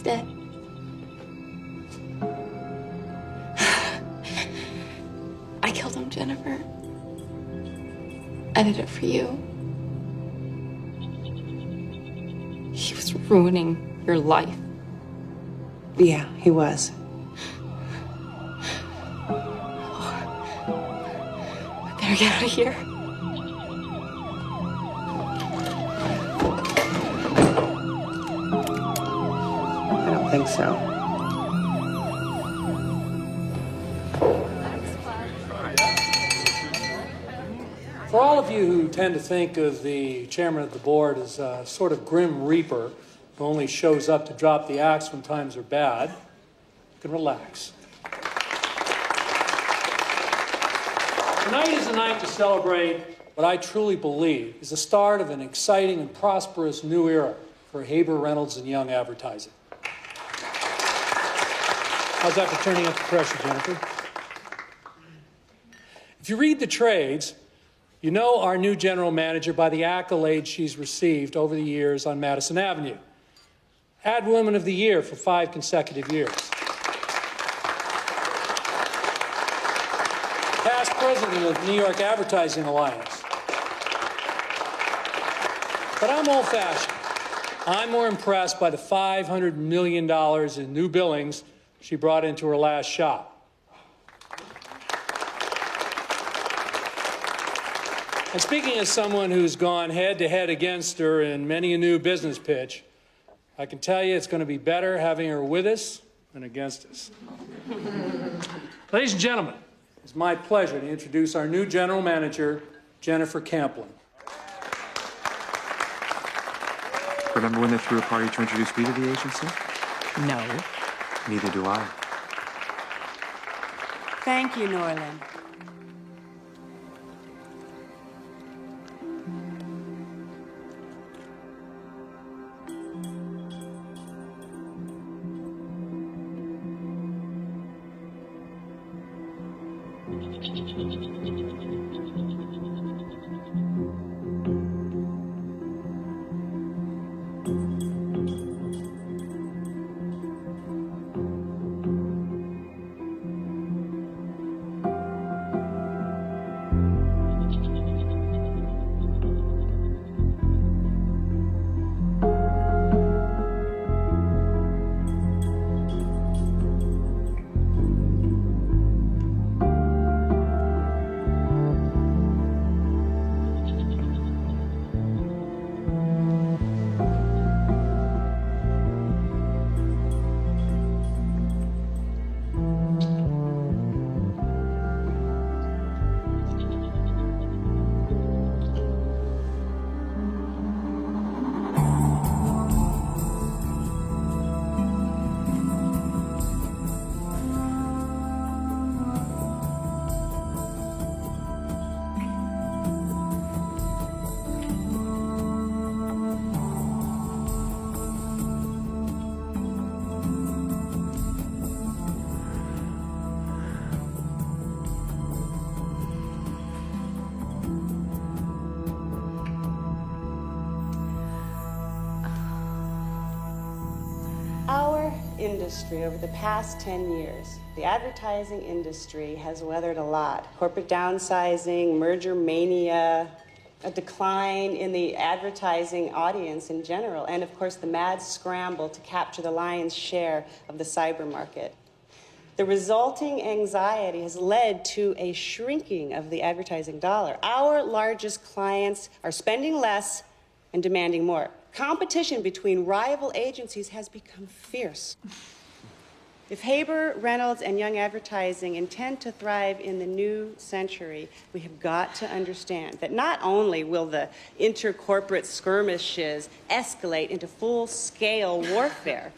it. I killed him, Jennifer. I did it for you. He was ruining your life. Yeah, he was. I better get out of here. I don't think so. For all of you who tend to think of the chairman of the board as a sort of grim reaper who only shows up to drop the axe when times are bad, you can relax. Tonight is a night to celebrate what I truly believe is the start of an exciting and prosperous new era for Haber, Reynolds, and Young advertising. How's that for turning up the pressure, Jennifer? If you read the trades, you know our new general manager by the accolades she's received over the years on Madison Avenue. Ad Woman of the Year for 5 consecutive years. Past president of New York Advertising Alliance. But I'm old-fashioned. I'm more impressed by the $500 million in new billings she brought into her last shop. And speaking as someone who's gone head-to-head against her in many a new business pitch, I can tell you it's going to be better having her with us than against us. Ladies and gentlemen, it's my pleasure to introduce our new general manager, Jennifer Camplin. Remember when they threw a party to introduce me to the agency? No. Neither do I. Thank you, Norland. Industry over the past 10 years, the advertising industry has weathered a lot. Corporate downsizing, merger mania, a decline in the advertising audience in general, and of course the mad scramble to capture the lion's share of the cyber market. The resulting anxiety has led to a shrinking of the advertising dollar. Our largest clients are spending less and demanding more. Competition between rival agencies has become fierce. If Haber, Reynolds, and Young Advertising intend to thrive in the new century, we have got to understand that not only will the intercorporate skirmishes escalate into full-scale warfare,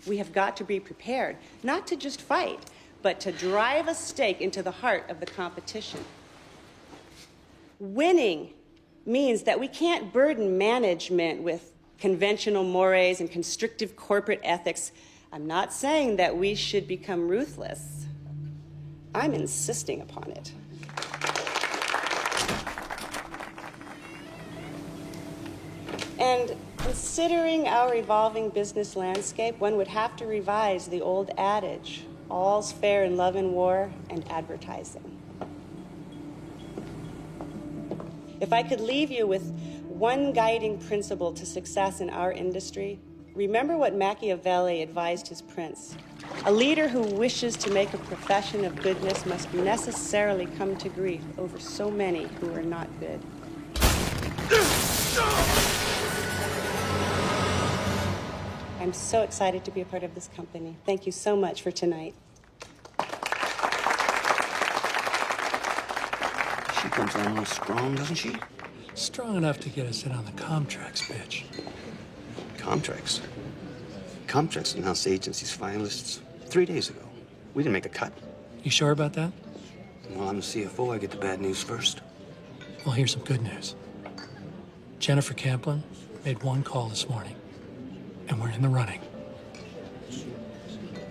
we have got to be prepared, not to just fight, but to drive a stake into the heart of the competition. Winning means that we can't burden management with conventional mores and constrictive corporate ethics. I'm not saying that we should become ruthless. I'm insisting upon it. And considering our evolving business landscape, one would have to revise the old adage, all's fair in love and war and advertising. If I could leave you with one guiding principle to success in our industry, remember what Machiavelli advised his prince. A leader who wishes to make a profession of goodness must necessarily come to grief over so many who are not good. I'm so excited to be a part of this company. Thank you so much for tonight. She comes on a little strong, doesn't she? Strong enough to get us in on the Comtrex pitch. Comtrex. Comtrex announced the agency's finalists 3 days ago. We didn't make the cut. You sure about that? Well, I'm the CFO. I get the bad news first. Well, here's some good news. Jennifer Camplin made one call this morning, and we're in the running.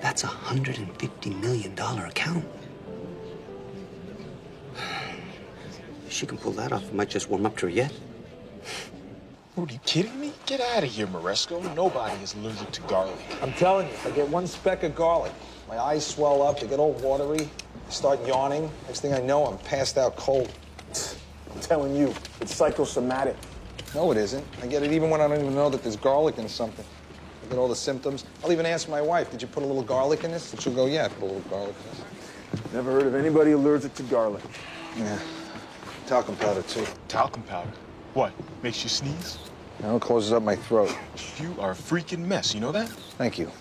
That's a $150 million account. If she can pull that off, it might just warm up to her yet. Are you kidding me? Get out of here, Moresco. Nobody is allergic to garlic. I'm telling you, if I get one speck of garlic, my eyes swell up, they get all watery, I start yawning. Next thing I know, I'm passed out cold. I'm telling you, it's psychosomatic. No, it isn't. I get it even when I don't even know that there's garlic in something. I get all the symptoms. I'll even ask my wife, did you put a little garlic in this? And she'll go, yeah, I put a little garlic in this. Never heard of anybody allergic to garlic. Yeah. Talcum powder, too. Talcum powder? What? Makes you sneeze? Now it closes up my throat. You are a freaking mess, you know that? Thank you.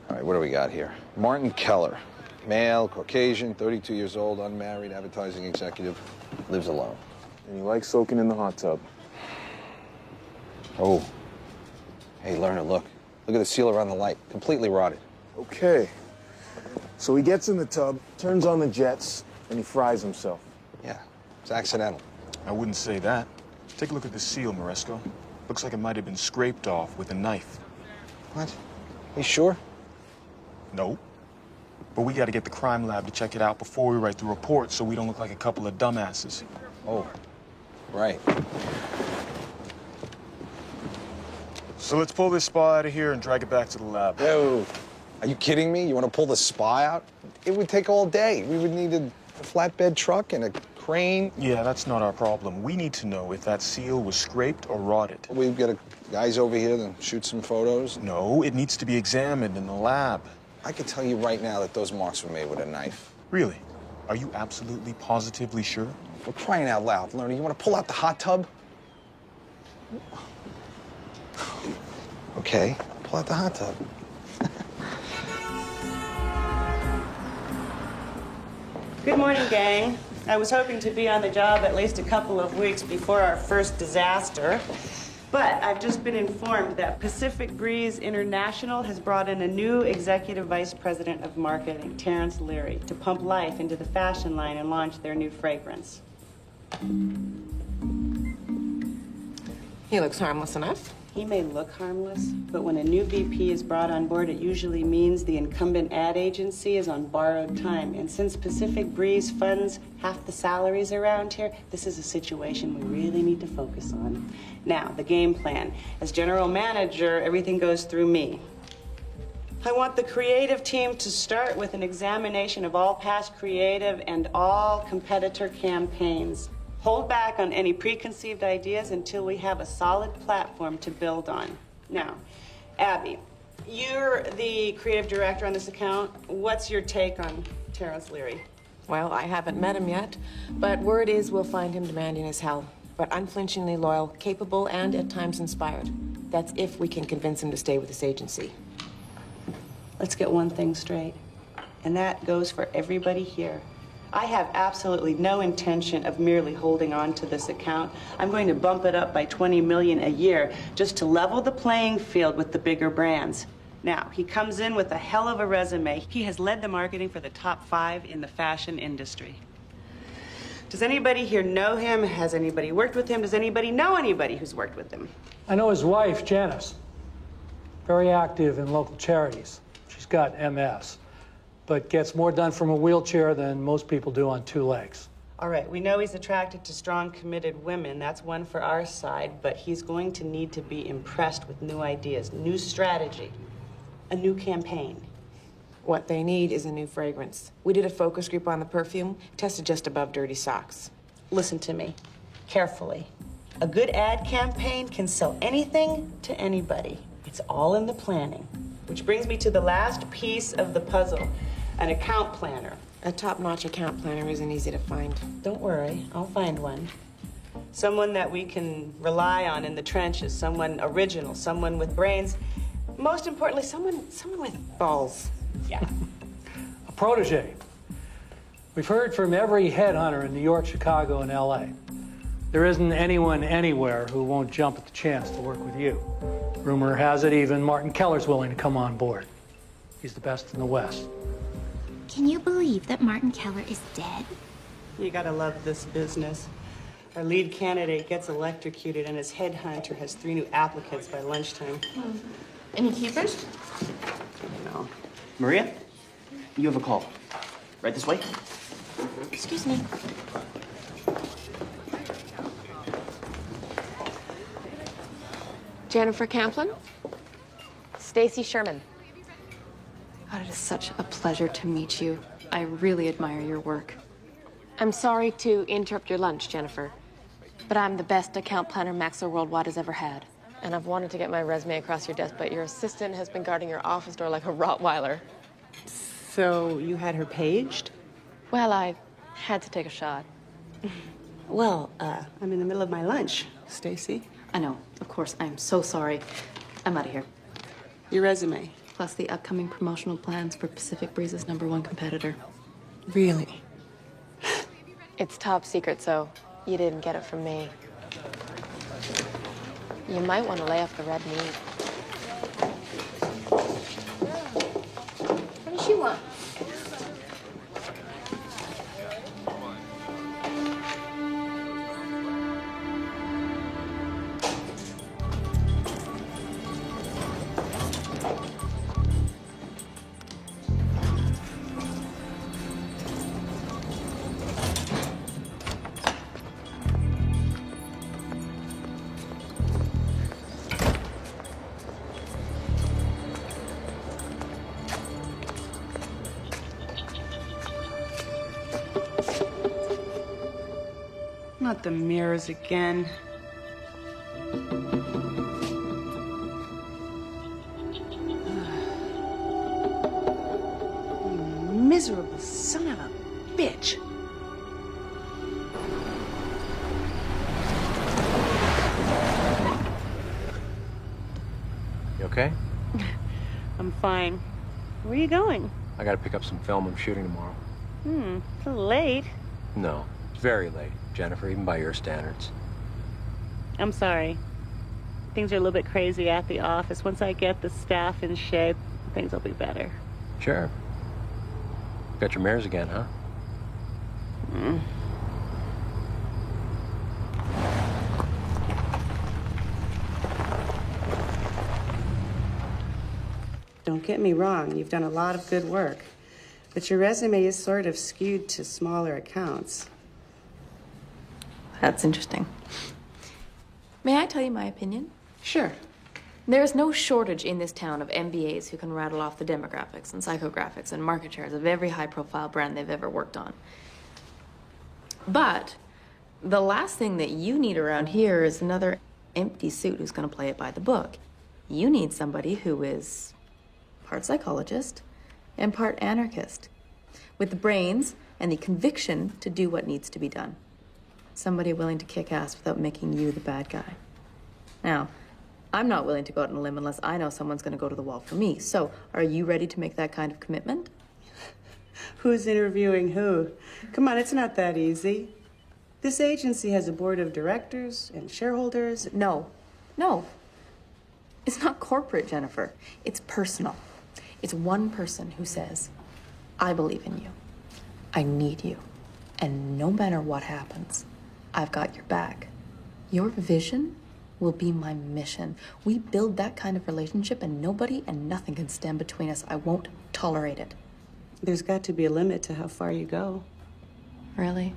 All right, what do we got here? Martin Keller. Male, Caucasian, 32 years old, unmarried, advertising executive, lives alone. And you like soaking in the hot tub. Oh. Hey, Lerner, look. Look at the seal around the light. Completely rotted. Okay. So he gets in the tub, turns on the jets, and he fries himself. Yeah, it's accidental. I wouldn't say that. Take a look at the seal, Moresco. Looks like it might have been scraped off with a knife. What? You sure? No. But we gotta get the crime lab to check it out before we write the report so we don't look like a couple of dumbasses. Oh, right. So let's pull this spy out of here and drag it back to the lab. No. Are you kidding me? You want to pull the spy out? It would take all day. We would need a flatbed truck and a crane. Yeah, that's not our problem. We need to know if that seal was scraped or rotted. We've got guys over here to shoot some photos. No, it needs to be examined in the lab. I can tell you right now that those marks were made with a knife. Really? Are you absolutely positively sure? We're crying out loud. Lerner, you want to pull out the hot tub? Okay, pull out the hot tub. Good morning, gang. I was hoping to be on the job at least a couple of weeks before our first disaster. But I've just been informed that Pacific Breeze International has brought in a new executive vice president of marketing, Terrence Leary, to pump life into the fashion line and launch their new fragrance. He looks harmless enough. He may look harmless, but when a new VP is brought on board, it usually means the incumbent ad agency is on borrowed time. And since Pacific Breeze funds half the salaries around here, this is a situation we really need to focus on. Now, the game plan. As general manager, everything goes through me. I want the creative team to start with an examination of all past creative and all competitor campaigns. Hold back on any preconceived ideas until we have a solid platform to build on. Now, Abby, you're the creative director on this account. What's your take on Terrence Leary? Well, I haven't met him yet, but word is we'll find him demanding as hell, but unflinchingly loyal, capable, and at times inspired. That's if we can convince him to stay with this agency. Let's get one thing straight, and that goes for everybody here. I have absolutely no intention of merely holding on to this account. I'm going to bump it up by $20 million a year just to level the playing field with the bigger brands. Now, he comes in with a hell of a resume. He has led the marketing for the top 5 in the fashion industry. Does anybody here know him? Has anybody worked with him? Does anybody know anybody who's worked with him? I know his wife, Janice. Very active in local charities. She's got MS, but gets more done from a wheelchair than most people do on 2 legs. All right, we know he's attracted to strong, committed women. That's one for our side, but he's going to need to be impressed with new ideas, new strategy, a new campaign. What they need is a new fragrance. We did a focus group on the perfume, tested just above dirty socks. Listen to me carefully. A good ad campaign can sell anything to anybody. It's all in the planning. Which brings me to the last piece of the puzzle, an account planner. A top-notch account planner isn't easy to find. Don't worry, I'll find one. Someone that we can rely on in the trenches, someone original, someone with brains. Most importantly, someone with Balls. yeah. A protege. We've heard from every headhunter in New York, Chicago, and LA. There isn't anyone anywhere who won't jump at the chance to work with you. Rumor has it even Martin Keller's willing to come on board. He's the best in the West. Can you believe that Martin Keller is dead? You gotta love this business. Our lead candidate gets electrocuted and his headhunter has 3 new applicants by lunchtime. Any keepers? No. Maria, you have a call. Right this way? Excuse me. Jennifer Camplin? Stacy Sherman. God, it is such a pleasure to meet you. I really admire your work. I'm sorry to interrupt your lunch, Jennifer, but I'm the best account planner Maxwell Worldwide has ever had. And I've wanted to get my resume across your desk, but your assistant has been guarding your office door like a Rottweiler. So you had her paged? Well, I had to take a shot. Well, I'm in the middle of my lunch, Stacy. I know, of course. I'm so sorry. I'm out of here. Your resume. Plus the upcoming promotional plans for Pacific Breeze's #1 competitor. Really? It's top secret, so you didn't get it from me. You might want to lay off the red meat. What does she want? Not the mirrors again. You miserable son of a bitch. You okay? I'm fine. Where are you going? I gotta pick up some film I'm shooting tomorrow. It's a little late. No, it's very late, Jennifer, even by your standards. I'm sorry. Things are a little bit crazy at the office. Once I get the staff in shape, things will be better. Sure. Got your mares again, huh? Don't get me wrong, you've done a lot of good work. But your resume is sort of skewed to smaller accounts. That's interesting. May I tell you my opinion? Sure. There's no shortage in this town of MBAs who can rattle off the demographics and psychographics and market shares of every high-profile brand they've ever worked on. But the last thing that you need around here is another empty suit who's going to play it by the book. You need somebody who is part psychologist and part anarchist, with the brains and the conviction to do what needs to be done. Somebody willing to kick ass without making you the bad guy. Now, I'm not willing to go out on a limb unless I know someone's going to go to the wall for me. So, are you ready to make that kind of commitment? Who's interviewing who? Come on, it's not that easy. This agency has a board of directors and shareholders. No. It's not corporate, Jennifer. It's personal. It's one person who says, I believe in you. I need you. And no matter what happens, I've got your back. Your vision will be my mission. We build that kind of relationship and nobody and nothing can stand between us. I won't tolerate it. There's got to be a limit to how far you go. Really?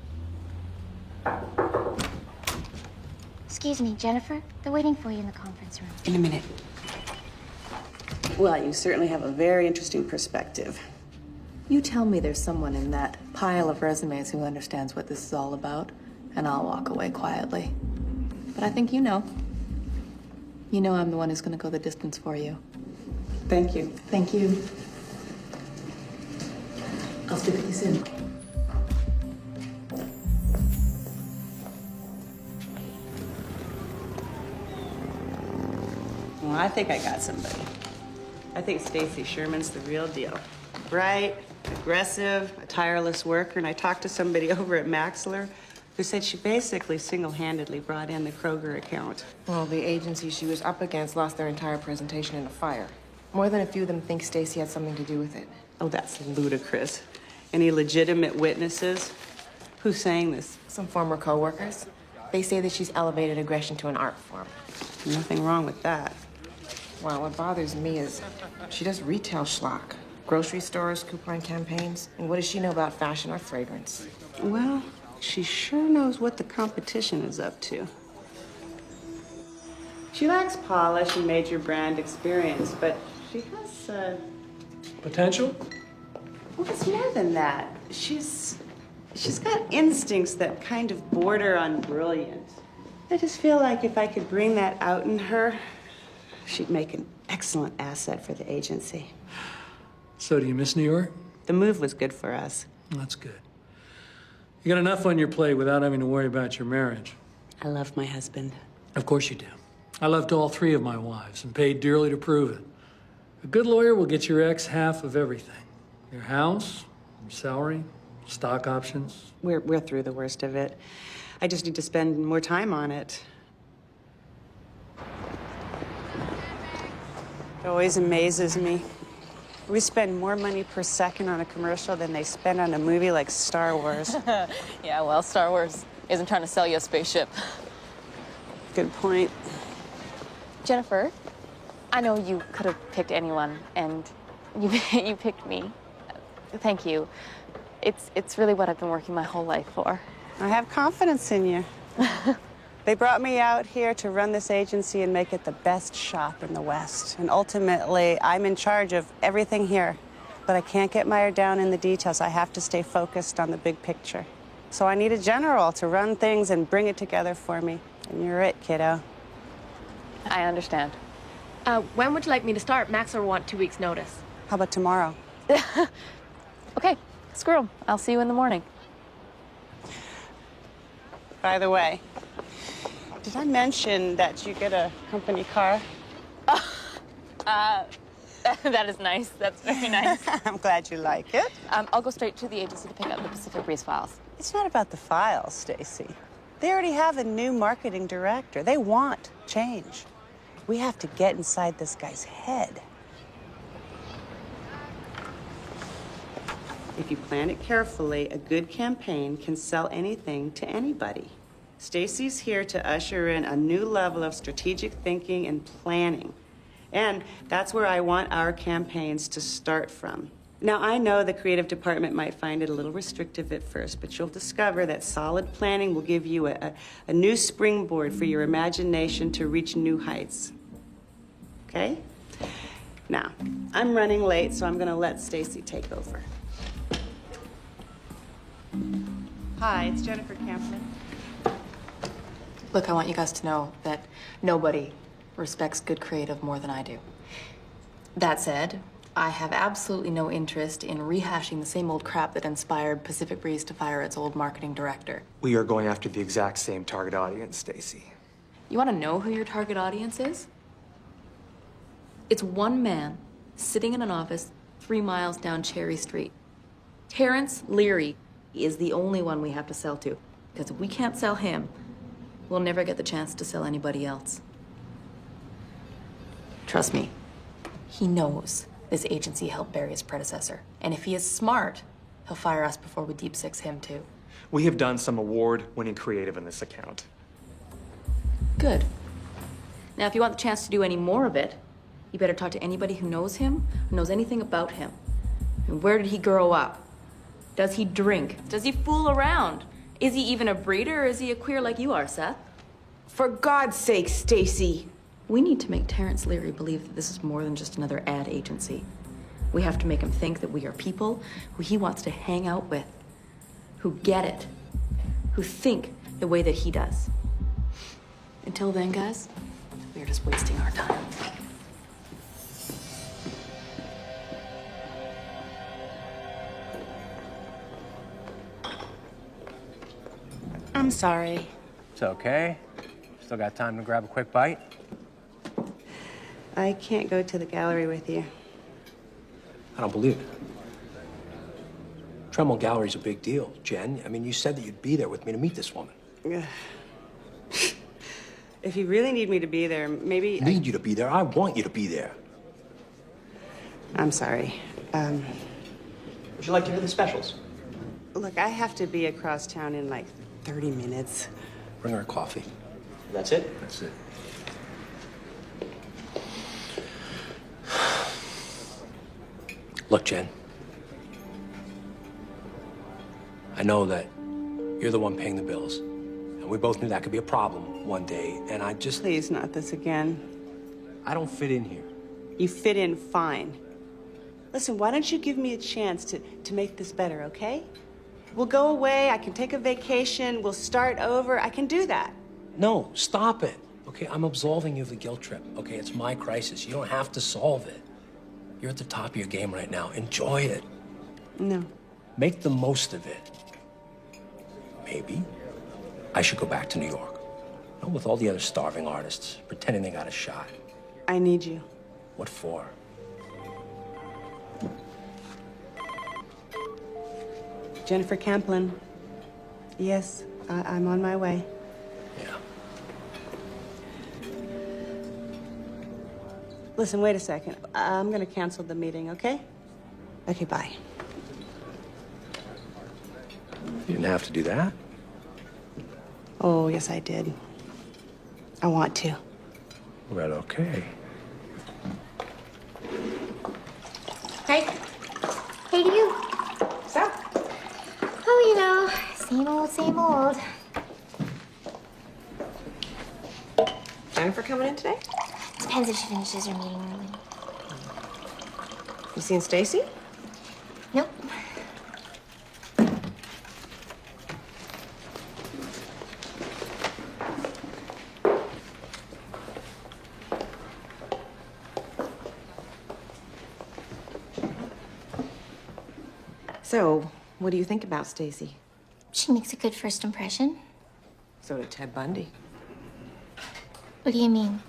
Excuse me, Jennifer. They're waiting for you in the conference room. In a minute. Well, you certainly have a very interesting perspective. You tell me there's someone in that pile of resumes who understands what this is all about, and I'll walk away quietly. But I think you know. You know I'm the one who's going to go the distance for you. Thank you. Thank you. I'll speak with you soon. Well, I think I got somebody. I think Stacy Sherman's the real deal. Bright, aggressive, a tireless worker, and I talked to somebody over at Maxler who said she basically single-handedly brought in the Kroger account. Well, the agency she was up against lost their entire presentation in a fire. More than a few of them think Stacy had something to do with it. Oh, that's ludicrous. Any legitimate witnesses? Who's saying this? Some former co-workers. They say that she's elevated aggression to an art form. Nothing wrong with that. Well, what bothers me is she does retail schlock. Grocery stores, coupon campaigns. And what does she know about fashion or fragrance? Well, she sure knows what the competition is up to. She lacks polish and major brand experience, but she has, Potential? well, it's more than that. She's got instincts that kind of border on brilliant. I just feel like if I could bring that out in her, she'd make an excellent asset for the agency. So do you miss New York? The move was good for us. That's good. You got enough on your plate without having to worry about your marriage. I love my husband. Of course you do. I loved all three of my wives and paid dearly to prove it. A good lawyer will get your ex half of everything. Your house, your salary, stock options. We're through the worst of it. I just need to spend more time on it. It always amazes me. We spend more money per second on a commercial than they spend on a movie like Star Wars. Yeah, well, Star Wars isn't trying to sell you a spaceship. Good point. Jennifer, I know you could have picked anyone, and you picked me. Thank you. It's really what I've been working my whole life for. I have confidence in you. They brought me out here to run this agency and make it the best shop in the West. And ultimately, I'm in charge of everything here. But I can't get mired down in the details. I have to stay focused on the big picture. So I need a general to run things and bring it together for me. And you're it, kiddo. I understand. When would you like me to start? Max will want 2 weeks' notice. How about tomorrow? Okay, screw 'em. I'll see you in the morning. By the way, did I mention that you get a company car? That is nice. That's very nice. I'm glad you like it. I'll go straight to the agency to pick up the Pacific Breeze files. It's not about the files, Stacy. They already have a new marketing director. They want change. We have to get inside this guy's head. If you plan it carefully, a good campaign can sell anything to anybody. Stacy's here to usher in a new level of strategic thinking and planning. And that's where I want our campaigns to start from. Now, I know the creative department might find it a little restrictive at first, but you'll discover that solid planning will give you a new springboard for your imagination to reach new heights. Okay? Now, I'm running late, so I'm gonna let Stacy take over. Hi, it's Jennifer Camplin. Look, I want you guys to know that nobody respects good creative more than I do. That said, I have absolutely no interest in rehashing the same old crap that inspired Pacific Breeze to fire its old marketing director. We are going after the exact same target audience, Stacy. You want to know who your target audience is? It's one man sitting in an office 3 miles down Cherry Street. Terrence Leary is the only one we have to sell to. Because if we can't sell him, we'll never get the chance to sell anybody else. Trust me, he knows this agency helped bury his predecessor. And if he is smart, he'll fire us before we deep six him too. We have done some award-winning creative in this account. Good. Now, if you want the chance to do any more of it, you better talk to anybody who knows him, who knows anything about him. And where did he grow up? Does he drink? Does he fool around? Is he even a breeder or is he a queer like you are, Seth? For God's sake, Stacy. We need to make Terrence Leary believe that this is more than just another ad agency. We have to make him think that we are people who he wants to hang out with, who get it, who think the way that he does. Until then, guys, we're just wasting our time. I'm sorry. It's okay. Still got time to grab a quick bite? I can't go to the gallery with you. I don't believe it. Tremont Gallery's a big deal, Jen. I mean, you said that you'd be there with me to meet this woman. If you really need me to be there, maybe... Need you to be there? I want you to be there. I'm sorry. Would you like to hear the specials? Look, I have to be across town in like 30 minutes. Bring her a coffee. That's it? That's it. Look, Jen. I know that you're the one paying the bills. And we both knew that could be a problem one day, and I just... Please, not this again. I don't fit in here. You fit in fine. Listen, why don't you give me a chance to make this better, okay? We'll go away, I can take a vacation, we'll start over, I can do that. No, stop it. Okay, I'm absolving you of the guilt trip. Okay, it's my crisis. You don't have to solve it. You're at the top of your game right now. Enjoy it. No. Make the most of it. Maybe I should go back to New York. Not with all the other starving artists, pretending they got a shot. I need you. What for? Jennifer Camplin. Yes, I'm on my way. Yeah. Listen, wait a second. I'm gonna cancel the meeting, okay? Okay, bye. You didn't have to do that. Oh, yes, I did. I want to. Well, okay. Hey. Hey to you. So? Oh, you know, same old, same old. Jennifer coming in today? Depends if she finishes her meeting early. You seen Stacy? Nope. So, what do you think about Stacy? She makes a good first impression. So did Ted Bundy. What do you mean?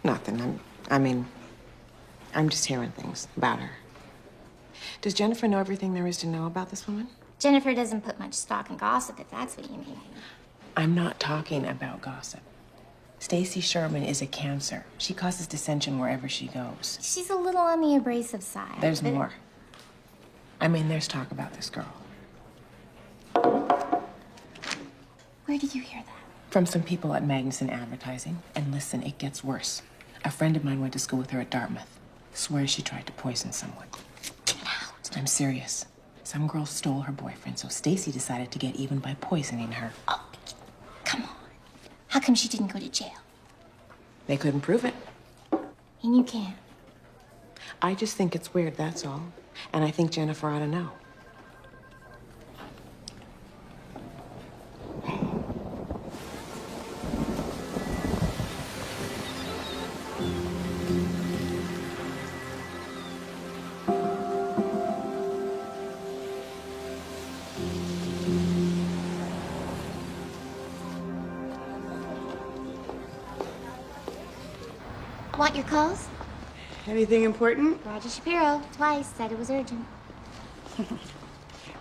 Nothing. I'm just hearing things about her. Does Jennifer know everything there is to know about this woman? Jennifer doesn't put much stock in gossip, if that's what you mean. I'm not talking about gossip. Stacy Sherman is a cancer. She causes dissension wherever she goes. She's a little on the abrasive side. There's but- more. There's talk about this girl. Where did you hear that? From some people at Magnuson Advertising. And listen, it gets worse. A friend of mine went to school with her at Dartmouth. Swears she tried to poison someone. Get out. I'm serious. Some girl stole her boyfriend, so Stacy decided to get even by poisoning her. Oh, come on. How come she didn't go to jail? They couldn't prove it. And you can. I just think it's weird, that's all. And I think Jennifer ought to know. Want your calls? Anything important? Roger Shapiro, twice, said it was urgent.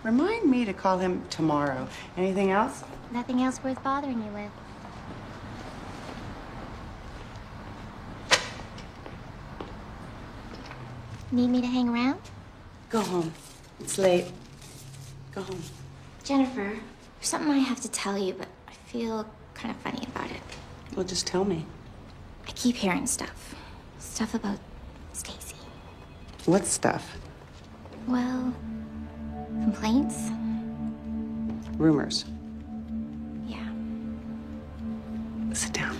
Remind me to call him tomorrow. Anything else? Nothing else worth bothering you with. Need me to hang around? Go home. It's late. Go home. Jennifer, there's something I have to tell you, but I feel kind of funny about it. Well, just tell me. I keep hearing stuff. Stuff about Stacy. What stuff? Well, complaints. Rumors. Yeah. Sit down.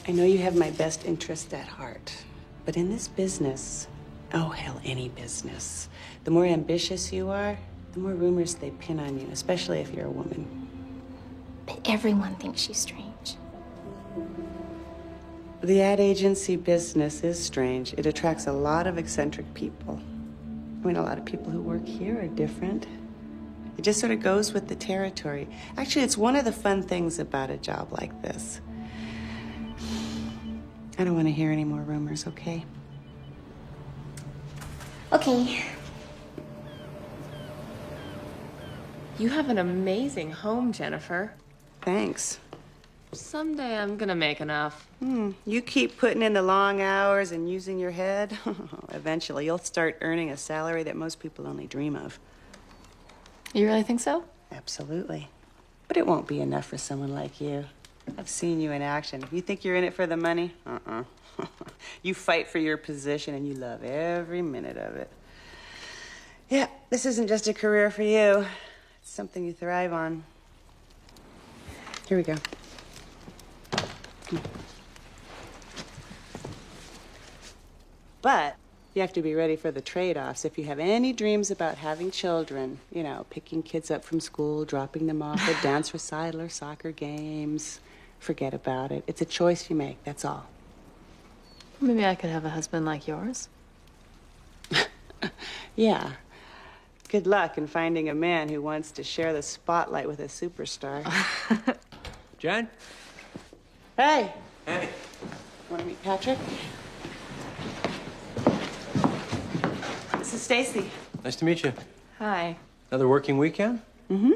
I know you have my best interest at heart, but in this business, oh hell, any business, the more ambitious you are, the more rumors they pin on you, especially if you're a woman. But everyone thinks she's strange. The ad agency business is strange. It attracts a lot of eccentric people. I mean, a lot of people who work here are different. It just sort of goes with the territory. Actually, it's one of the fun things about a job like this. I don't want to hear any more rumors, okay? Okay. You have an amazing home, Jennifer. Thanks. Someday I'm gonna make enough. You keep putting in the long hours and using your head, eventually you'll start earning a salary that most people only dream of. You really think so? Absolutely. But it won't be enough for someone like you. I've seen you in action. You think you're in it for the money? You fight for your position and you love every minute of it. Yeah, this isn't just a career for you. It's something you thrive on. Here we go. But you have to be ready for the trade-offs. If you have any dreams about having children, you know, picking kids up from school, dropping them off at dance recital or soccer games, forget about it. It's a choice you make, that's all. Maybe I could have a husband like yours. Yeah. Good luck in finding a man who wants to share the spotlight with a superstar. Jen? Hey! Hey. Want to meet Patrick? This is Stacy. Nice to meet you. Hi. Another working weekend? Mm-hmm.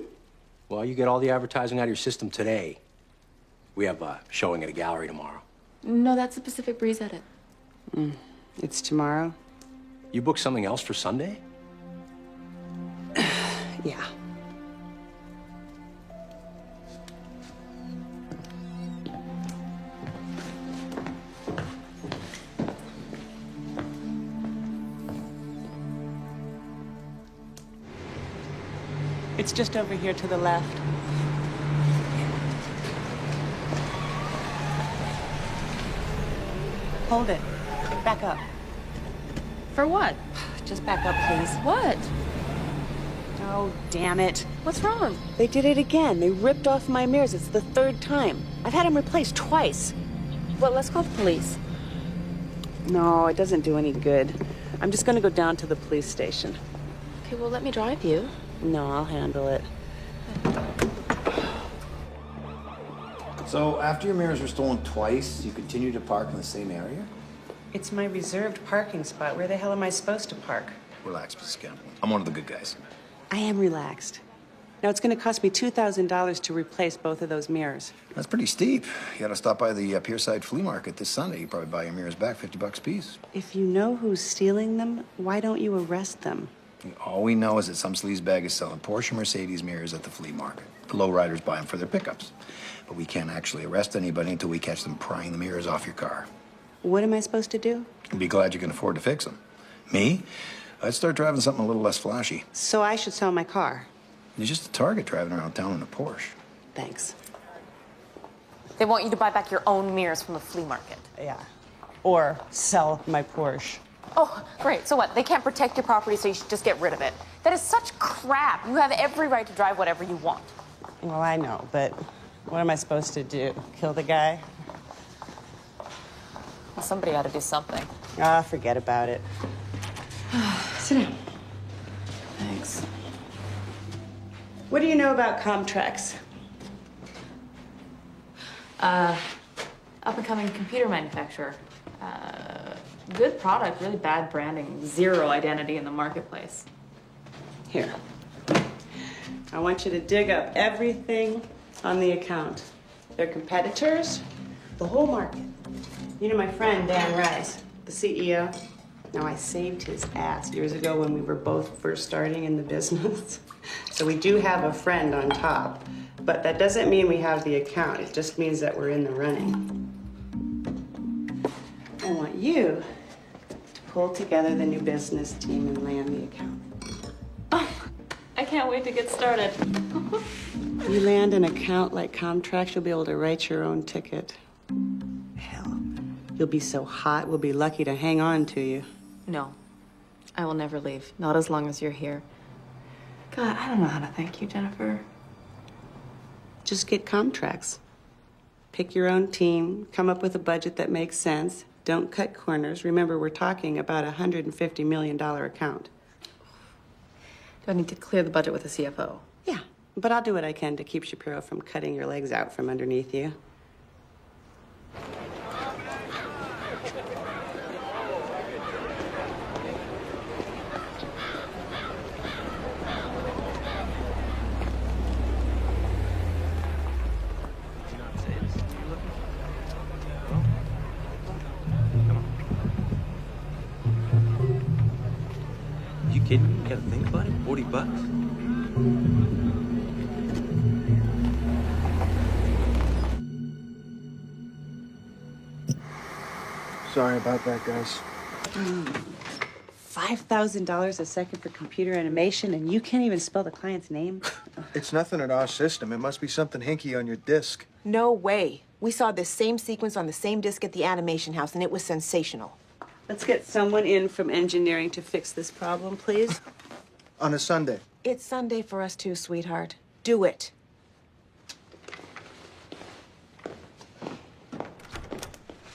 Well, you get all the advertising out of your system today. We have a showing at a gallery tomorrow. No, that's the Pacific Breeze edit. It's tomorrow? You booked something else for Sunday? Yeah. It's just over here to the left. Hold it. Back up. For what? Just back up, please. What? Oh, damn it. What's wrong? They did it again. They ripped off my mirrors. It's the third time. I've had them replaced twice. Well, let's call the police. No, it doesn't do any good. I'm just gonna go down to the police station. Okay, well, let me drive you. No, I'll handle it. So, after your mirrors were stolen twice, you continue to park in the same area? It's my reserved parking spot. Where the hell am I supposed to park? Relax, Mrs. Campbell. I'm one of the good guys. I am relaxed. Now, it's gonna cost me $2,000 to replace both of those mirrors. That's pretty steep. You gotta stop by the Pierside Flea Market this Sunday. You probably buy your mirrors back, $50 a piece. If you know who's stealing them, why don't you arrest them? All we know is that some sleazebag is selling Porsche and Mercedes mirrors at the flea market. The lowriders buy them for their pickups. But we can't actually arrest anybody until we catch them prying the mirrors off your car. What am I supposed to do? You'll be glad you can afford to fix them. Me? I'd start driving something a little less flashy. So I should sell my car. You're just a target driving around town in a Porsche. Thanks. They want you to buy back your own mirrors from the flea market. Yeah. Or sell my Porsche. Oh, great. So what? They can't protect your property, so you should just get rid of it. That is such crap. You have every right to drive whatever you want. Well, I know, but what am I supposed to do? Kill the guy? Well, somebody ought to do something. Ah, forget about it. Sit down. Thanks. What do you know about Comtrex? Up-and-coming computer manufacturer. Good product, really bad branding, zero identity in the marketplace. Here. I want you to dig up everything on the account. Their competitors, the whole market. You know my friend, Dan Rice, the CEO? Now, I saved his ass years ago when we were both first starting in the business. So we do have a friend on top, but that doesn't mean we have the account. It just means that we're in the running. I want you to pull together the new business team and land the account. I can't wait to get started. You land an account like Comtrax, you'll be able to write your own ticket. Hell, you'll be so hot, we'll be lucky to hang on to you. No, I will never leave. Not as long as you're here. God, I don't know how to thank you, Jennifer. Just get Comtrax. Pick your own team, come up with a budget that makes sense. Don't cut corners. Remember, we're talking about a $150 million account. Do I need to clear the budget with the CFO? Yeah, but I'll do what I can to keep Shapiro from cutting your legs out from underneath you. You kidding? You gotta think about it. $40. Sorry about that, guys. $5,000 a second for computer animation, and you can't even spell the client's name? It's nothing in our system. It must be something hinky on your disc. No way. We saw this same sequence on the same disc at the animation house, and it was sensational. Let's get someone in from engineering to fix this problem, please. On a Sunday. It's Sunday for us too, sweetheart. Do it.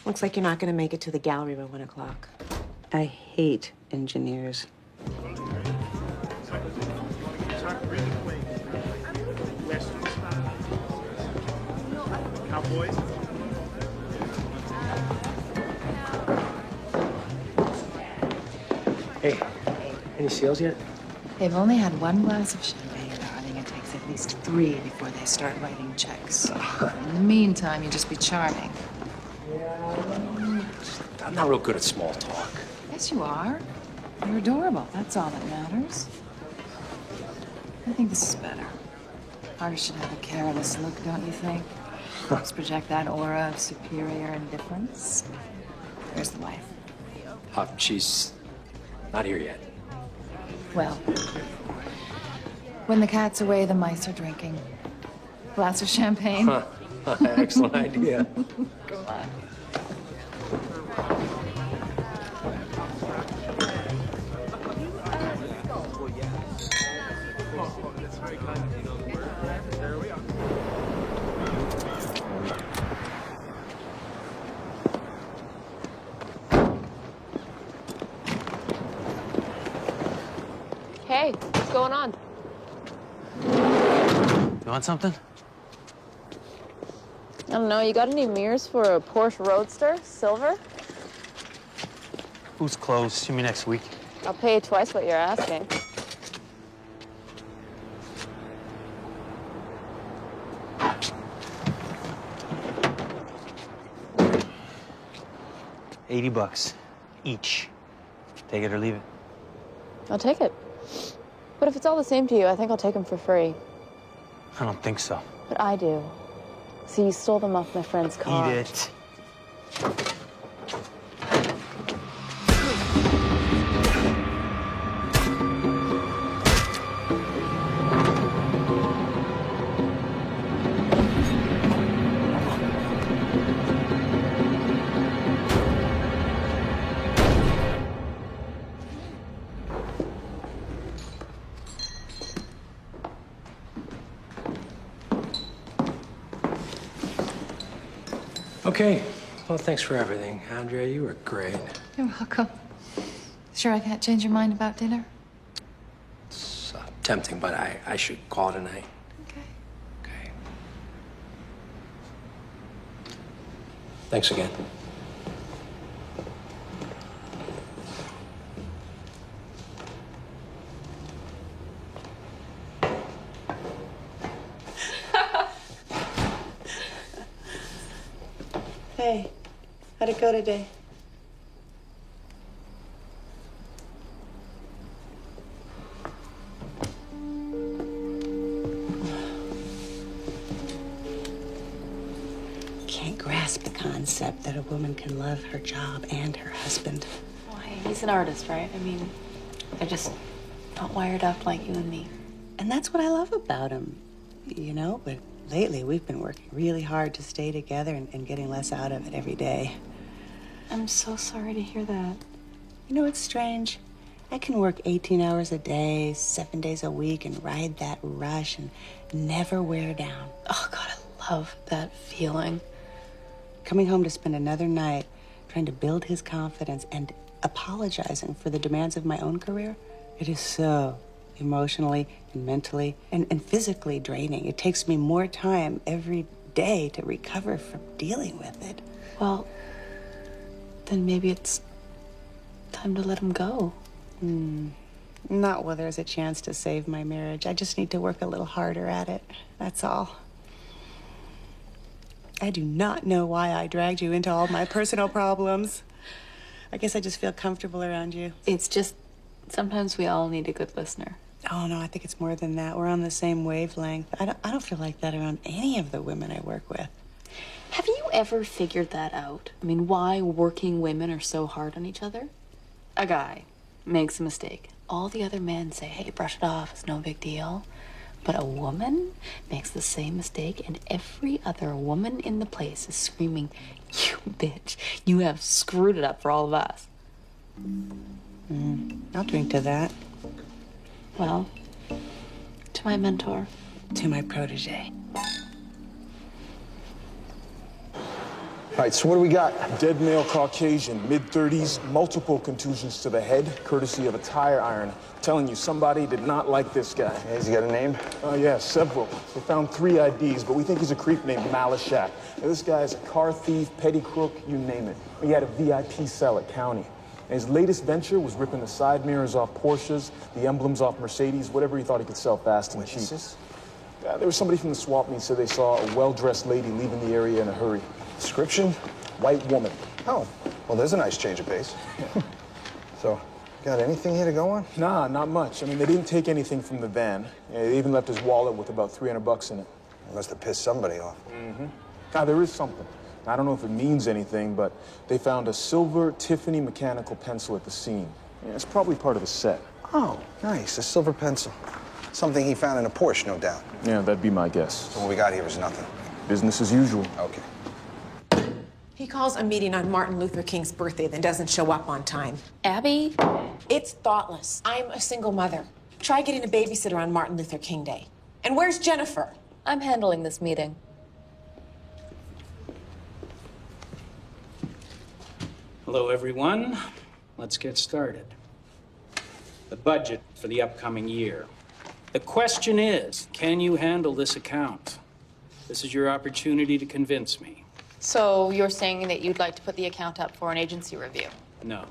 Looks like you're not going to make it to the gallery by 1 o'clock. I hate engineers. Cowboys? Hey, any sales yet? They've only had one glass of champagne, darling. It takes at least 3 before they start writing checks. In the meantime, you just be charming. I'm not real good at small talk. Yes, you are. You're adorable. That's all that matters. I think this is better. Artists should have a careless look, don't you think? Helps project that aura of superior indifference. Where's the wife? She's not here yet. Well, when the cat's away, the mice are drinking. Glass of champagne. Huh. Excellent idea. Come on. Hey, what's going on? You want something? I don't know. You got any mirrors for a Porsche Roadster, silver? Who's closed? See me next week. I'll pay you twice what you're asking. $80 each. Take it or leave it. I'll take it. But if it's all the same to you, I think I'll take them for free. I don't think so. But I do. See, you stole them off my friend's car. Eat it. Okay. Well, thanks for everything. Andrea, you were great. You're welcome. Sure I can't change your mind about dinner? It's tempting, but I should call it a night. Okay. Okay. Thanks again. Hey, how'd it go today? Can't grasp the concept that a woman can love her job and her husband. Why? He's an artist, right? I mean, they're just not wired up like you and me. And that's what I love about him, you know? But lately, we've been working really hard to stay together and getting less out of it every day. I'm so sorry to hear that. You know, it's strange. I can work 18 hours a day, 7 days a week, and ride that rush and never wear down. Oh, God, I love that feeling. Coming home to spend another night trying to build his confidence and apologizing for the demands of my own career, it is so emotionally and mentally and physically draining. It takes me more time every day to recover from dealing with it. Well, then maybe it's time to let him go. Not while there's a chance to save my marriage. I just need to work a little harder at it. That's all. I do not know why I dragged you into all my personal problems. I guess I just feel comfortable around you. It's just sometimes we all need a good listener. Oh, no, I think it's more than that. We're on the same wavelength. I don't feel like that around any of the women I work with. Have you ever figured that out? I mean, why working women are so hard on each other? A guy makes a mistake. All the other men say, hey, brush it off, it's no big deal. But a woman makes the same mistake, and every other woman in the place is screaming, you bitch, you have screwed it up for all of us. I'll drink to that. Well, to my mentor. To my protege. All right, so what do we got? Dead male Caucasian, mid-30s, multiple contusions to the head, courtesy of a tire iron. Telling you, somebody did not like this guy. Yeah, has he got a name? Yeah, several. They found 3 IDs, but we think he's a creep named Malishak. Now, this guy's a car thief, petty crook, you name it. He had a VIP cell at County. And his latest venture was ripping the side mirrors off Porsches, the emblems off Mercedes, whatever he thought he could sell fast and cheap. There was somebody from the swap meet said they saw a well-dressed lady leaving the area in a hurry. Description? White woman. Oh, well, there's a nice change of pace. So, got anything here to go on? Nah, not much. I mean, they didn't take anything from the van. They even left his wallet with about $300 in it. They must have pissed somebody off. Now, there is something. I don't know if it means anything, but they found a silver Tiffany mechanical pencil at the scene. Yeah, it's probably part of a set. Oh, nice. A silver pencil. Something he found in a Porsche, no doubt. Yeah, that'd be my guess. So what we got here is nothing. Business as usual. Okay. He calls a meeting on Martin Luther King's birthday, then doesn't show up on time. Abby? It's thoughtless. I'm a single mother. Try getting a babysitter on Martin Luther King Day. And where's Jennifer? I'm handling this meeting. Hello, everyone. Let's get started. The budget for the upcoming year. The question is, can you handle this account? This is your opportunity to convince me. So you're saying that you'd like to put the account up for an agency review? No.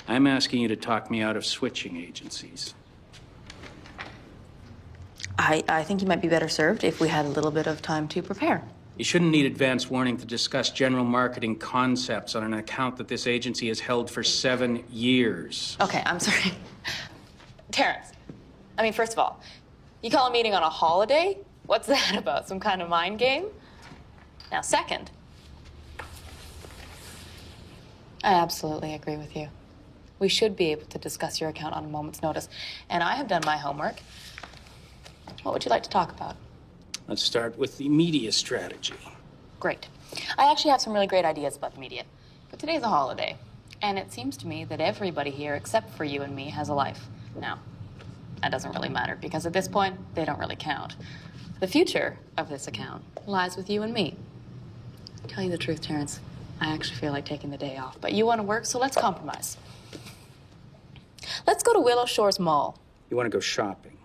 I'm asking you to talk me out of switching agencies. I think you might be better served if we had a little bit of time to prepare. You shouldn't need advance warning to discuss general marketing concepts on an account that this agency has held for 7 years. Okay, I'm sorry. Terrence, I mean, first of all, you call a meeting on a holiday? What's that about? Some kind of mind game? Now, second, I absolutely agree with you. We should be able to discuss your account on a moment's notice. And I have done my homework. What would you like to talk about? Let's start with the media strategy. Great. I actually have some really great ideas about the media. But today's a holiday. And it seems to me that everybody here, except for you and me, has a life. Now, that doesn't really matter because at this point, they don't really count. The future of this account lies with you and me. Tell you the truth, Terrence, I actually feel like taking the day off. But you want to work, so let's compromise. Let's go to Willow Shores Mall. You want to go shopping.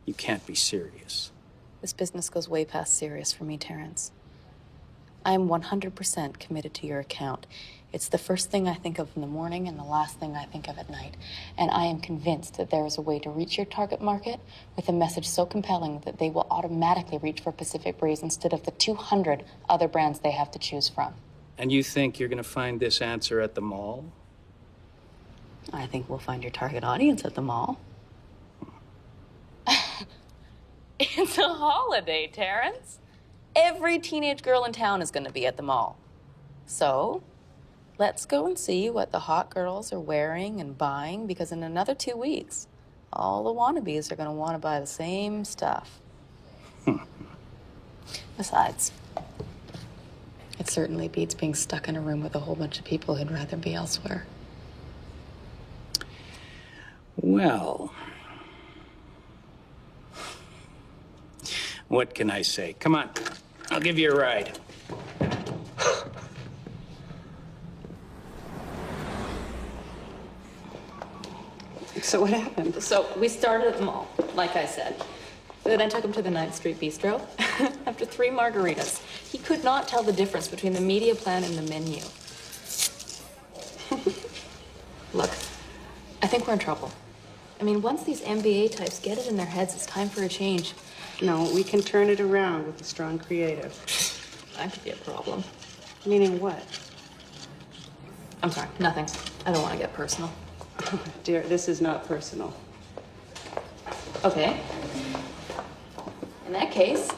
You can't be serious. This business goes way past serious for me, Terrence. I am 100% committed to your account. It's the first thing I think of in the morning and the last thing I think of at night. And I am convinced that there is a way to reach your target market with a message so compelling that they will automatically reach for Pacific Breeze instead of the 200 other brands they have to choose from. And you think you're going to find this answer at the mall? I think we'll find your target audience at the mall. It's a holiday, Terrence. Every teenage girl in town is going to be at the mall. So, Let's go and see what the hot girls are wearing and buying, because in another 2 weeks, all the wannabes are going to want to buy the same stuff. Besides, it certainly beats being stuck in a room with a whole bunch of people who'd rather be elsewhere. Well, what can I say? Come on, I'll give you a ride. So what happened? So we started at the mall, like I said. Then I took him to the 9th Street Bistro. After 3 margaritas, he could not tell the difference between the media plan and the menu. Look, I think we're in trouble. I mean, once these MBA types get it in their heads, it's time for a change. No, we can turn it around with a strong creative. That could be a problem. Meaning what? I'm sorry, nothing. I don't want to get personal. Dear, this is not personal. Okay. In that case,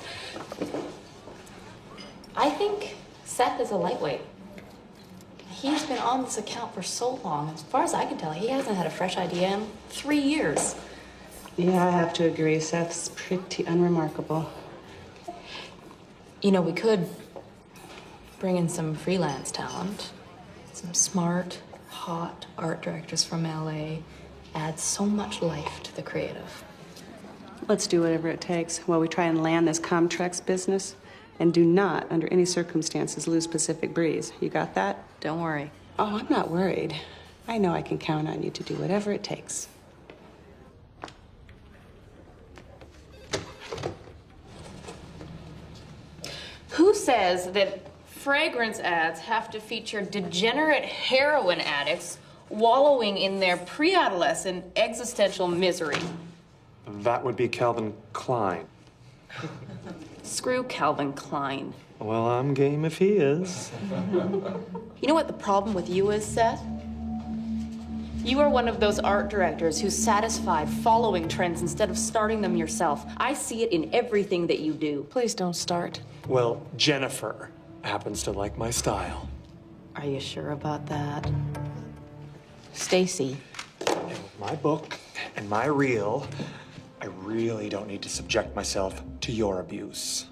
I think Seth is a lightweight. He's been on this account for so long. As far as I can tell, he hasn't had a fresh idea in 3 years. Yeah, I have to agree. Seth's pretty unremarkable. You know, we could bring in some freelance talent. Some smart, hot art directors from LA. Add so much life to the creative. Let's do whatever it takes while we try and land this Comtrex business. And do not, under any circumstances, lose Pacific Breeze. You got that? Don't worry. Oh, I'm not worried. I know I can count on you to do whatever it takes. Who says that fragrance ads have to feature degenerate heroin addicts wallowing in their pre-adolescent existential misery? That would be Calvin Klein. Screw Calvin Klein. Well, I'm game if he is. You know what the problem with you is, Seth? You are one of those art directors who's satisfied following trends instead of starting them yourself. I see it in everything that you do. Please don't start. Well, Jennifer happens to like my style. Are you sure about that? Stacy. And with my book and my reel, I really don't need to subject myself to your abuse.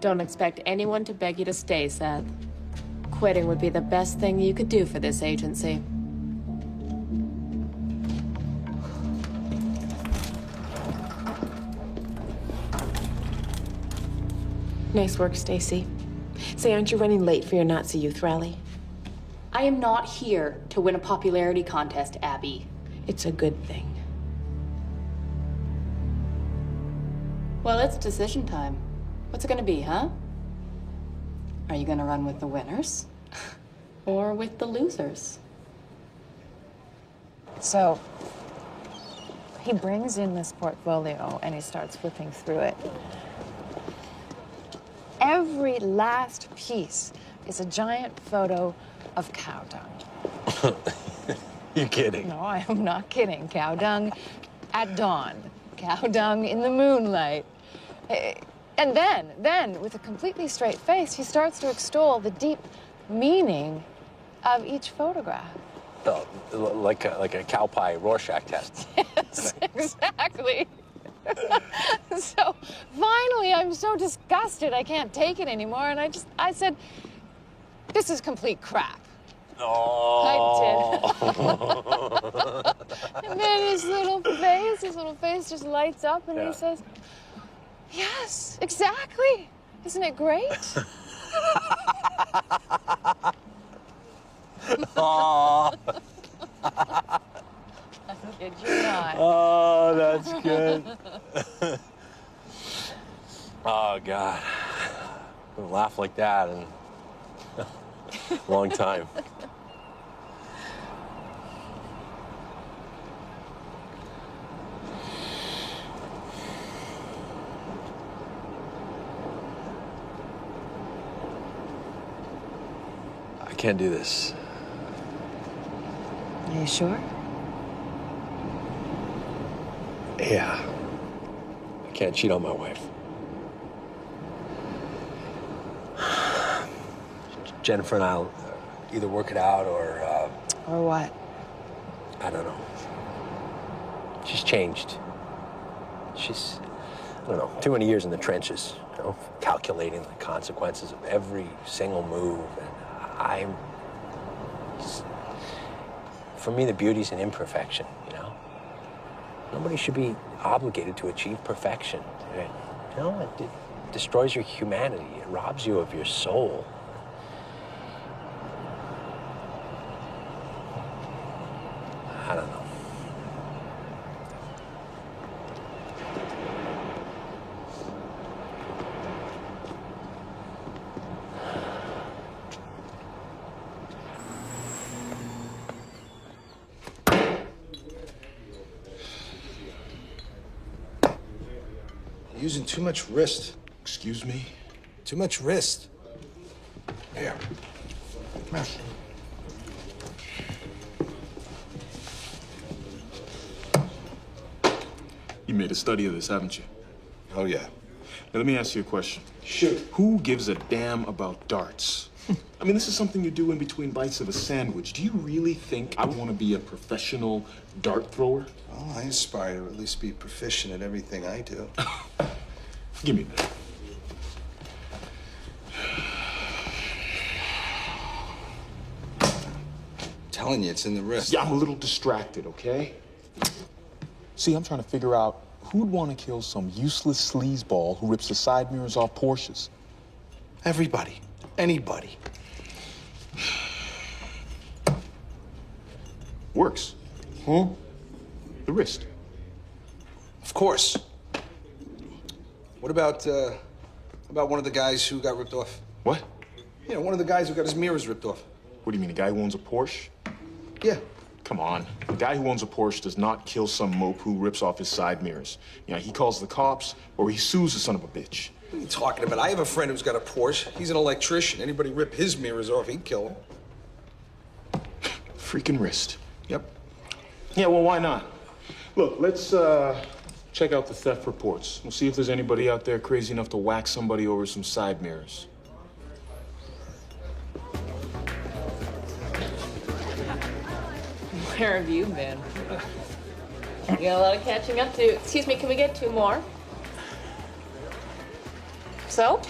Don't expect anyone to beg you to stay, Seth. Quitting would be the best thing you could do for this agency. Nice work, Stacy. Say, aren't you running late for your Nazi youth rally? I am not here to win a popularity contest, Abby. It's a good thing. Well, it's decision time. What's it gonna be, huh? Are you gonna run with the winners? Or with the losers? So, he brings in this portfolio and he starts flipping through it. Every last piece is a giant photo of cow dung. You're kidding. No, I am not kidding. Cow dung at dawn. Cow dung in the moonlight. And then, with a completely straight face, he starts to extol the deep meaning of each photograph. Oh, like a cow pie Rorschach test. Yes, exactly. So finally, I'm so disgusted I can't take it anymore, and I said, this is complete crap. Oh. I did. And then his little face just lights up, and he says, yes, exactly. Isn't it great? Oh. I kid you not. Oh, that's good. Oh, God. I haven't laughed like that in a long time. I can't do this. Are you sure? Yeah. I can't cheat on my wife. Jennifer and I'll either work it out or, Or what? I don't know. She's changed. She's, I don't know, too many years in the trenches, you know, calculating the consequences of every single move. And for me, the beauty's in imperfection, you know? Nobody should be obligated to achieve perfection. You know, it destroys your humanity. It robs you of your soul. I don't know. Using too much wrist. Excuse me? Too much wrist. Here. Come here. You made a study of this, haven't you? Oh, yeah. Now, let me ask you a question. Shoot. Who gives a damn about darts? I mean, this is something you do in between bites of a sandwich. Do you really think I want to be a professional dart thrower? Well, I aspire to at least be proficient at everything I do. Give me that. Telling you, it's in the wrist. Yeah, I'm a little distracted, okay? See, I'm trying to figure out who'd want to kill some useless sleazeball who rips the side mirrors off Porsches. Everybody. Anybody. Works. Hmm? The wrist. Of course. What about one of the guys who got ripped off? What? You know, one of the guys who got his mirrors ripped off. What do you mean, a guy who owns a Porsche? Yeah. Come on. A guy who owns a Porsche does not kill some mope who rips off his side mirrors. You know, he calls the cops or he sues the son of a bitch. What are you talking about? I have a friend who's got a Porsche. He's an electrician. Anybody rip his mirrors off, he'd kill him. Freaking wrist. Yep. Yeah, well, why not? Look, let's check out the theft reports. We'll see if there's anybody out there crazy enough to whack somebody over some side mirrors. Where have you been? You got a lot of catching up to. Excuse me, can we get 2 more? So?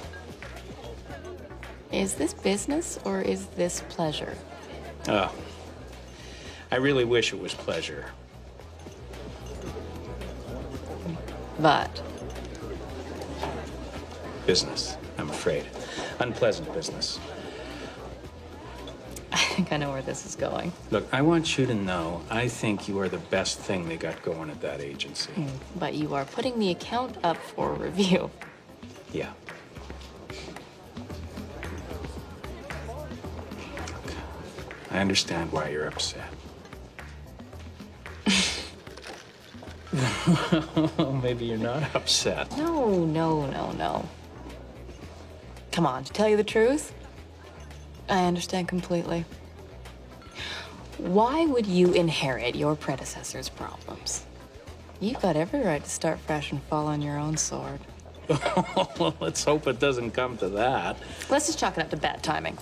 Is this business or is this pleasure? Oh, I really wish it was pleasure. But Business, I'm afraid. Unpleasant business. I think I know where this is going. Look, I want you to know I think you are the best thing they got going at that agency. But you are putting the account up for review. Yeah. I understand why you're upset. Maybe you're not upset. No. Come on, to tell you the truth, I understand completely. Why would you inherit your predecessor's problems? You've got every right to start fresh and fall on your own sword. Well, let's hope it doesn't come to that. Let's just chalk it up to bad timing.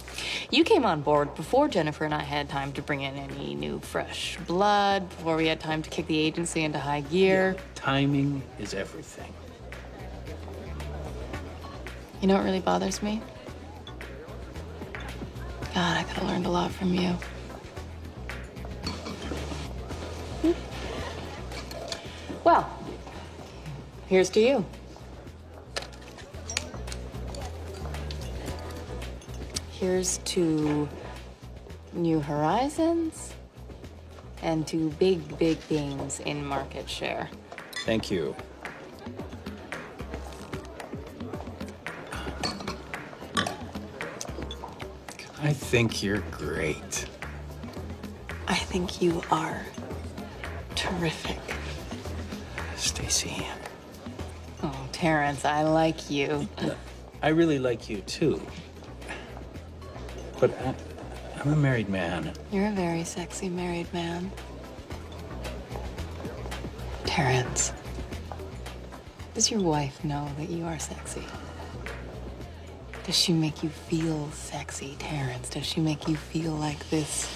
You came on board before Jennifer and I had time to bring in any new fresh blood, before we had time to kick the agency into high gear. Timing is everything. You know what really bothers me? God, I could have learned a lot from you. Well, here's to you. Here's to new horizons and to big, big gains in market share. Thank you. I think you're great. I think you are terrific. Stacy. Oh, Terrence, I like you. I really like you, too. But I'm a married man. You're a very sexy married man. Terrence, does your wife know that you are sexy? Does she make you feel sexy, Terrence? Does she make you feel like this?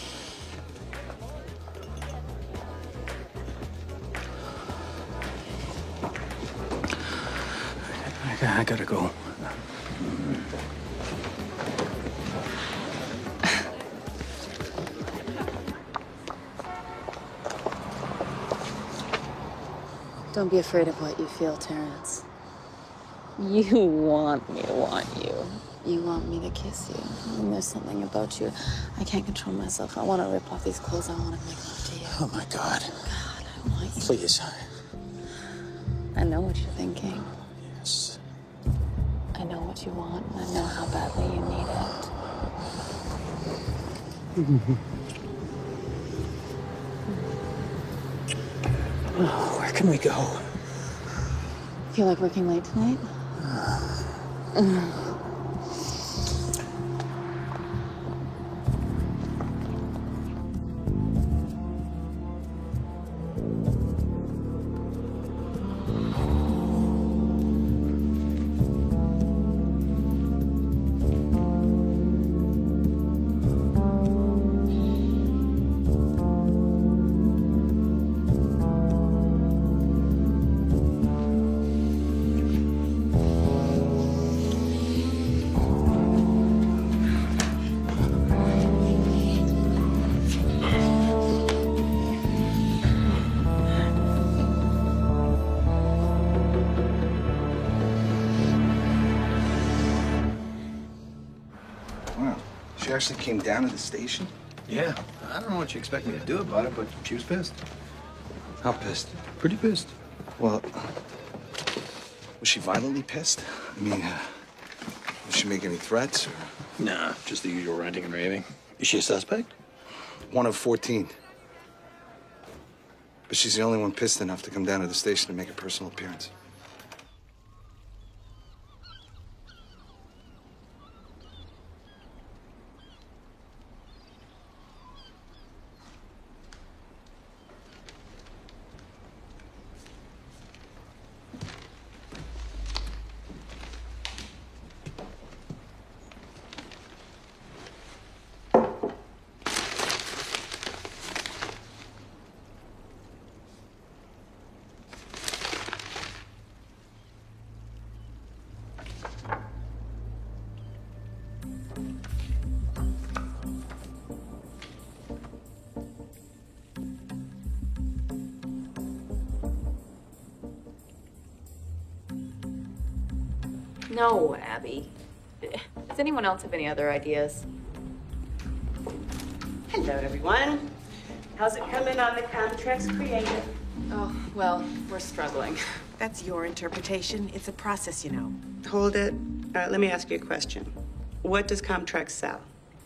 I gotta go. Don't be afraid of what you feel, Terrence. You want me to want you. You want me to kiss you. And there's something about you. I can't control myself. I want to rip off these clothes. I want to make love to you. Oh my God. God, I want you. Please. I know what you're thinking. Yes. I know what you want, and I know how badly you need Oh, where can we go? Feel like working late tonight? Wow. She actually came down to the station? Yeah. I don't know what you expect me to do about it, but she was pissed. How pissed? Pretty pissed. Well, was she violently pissed? I mean, did she make any threats or? Nah, just the usual ranting and raving. Is she a suspect? One of 14. But she's the only one pissed enough to come down to the station to make a personal appearance. No, Abby. Does anyone else have any other ideas? Hello, everyone. How's it coming on the contracts created? Oh, well, we're struggling. That's your interpretation. It's a process, you know. Hold it. Let me ask you a question. What does Comtrax sell?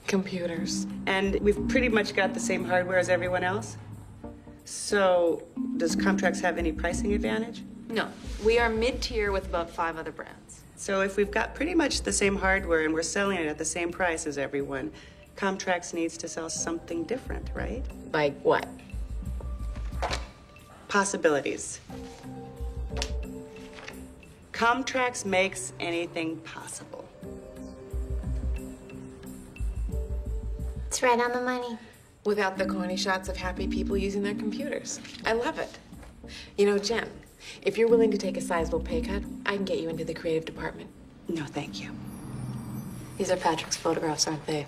Computers. And we've pretty much got the same hardware as everyone else? So, does Comtrax have any pricing advantage? No. We are mid-tier with about 5 other brands. So if we've got pretty much the same hardware and we're selling it at the same price as everyone, Comtrax needs to sell something different, right? Like what? Possibilities. Comtrax makes anything possible. It's right on the money. Without the corny shots of happy people using their computers. I love it. You know, Jen, if you're willing to take a sizable pay cut, I can get you into the creative department. No, thank you. These are Patrick's photographs, aren't they?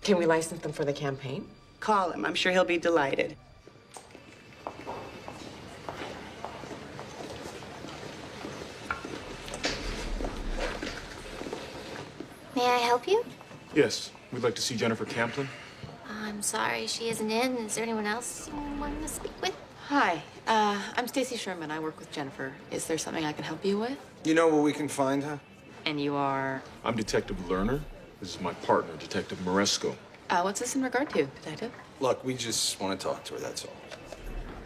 Can we license them for the campaign? Call him. I'm sure he'll be delighted. May I help you? Yes, we'd like to see Jennifer Camplin. I'm sorry, she isn't in. Is there anyone else you want to speak with? Hi, I'm Stacy Sherman. I work with Jennifer. Is there something I can help you with? You know where we can find her? And you are? I'm Detective Lerner. This is my partner, Detective Moresco. What's this in regard to, Detective? Look, we just want to talk to her, that's all.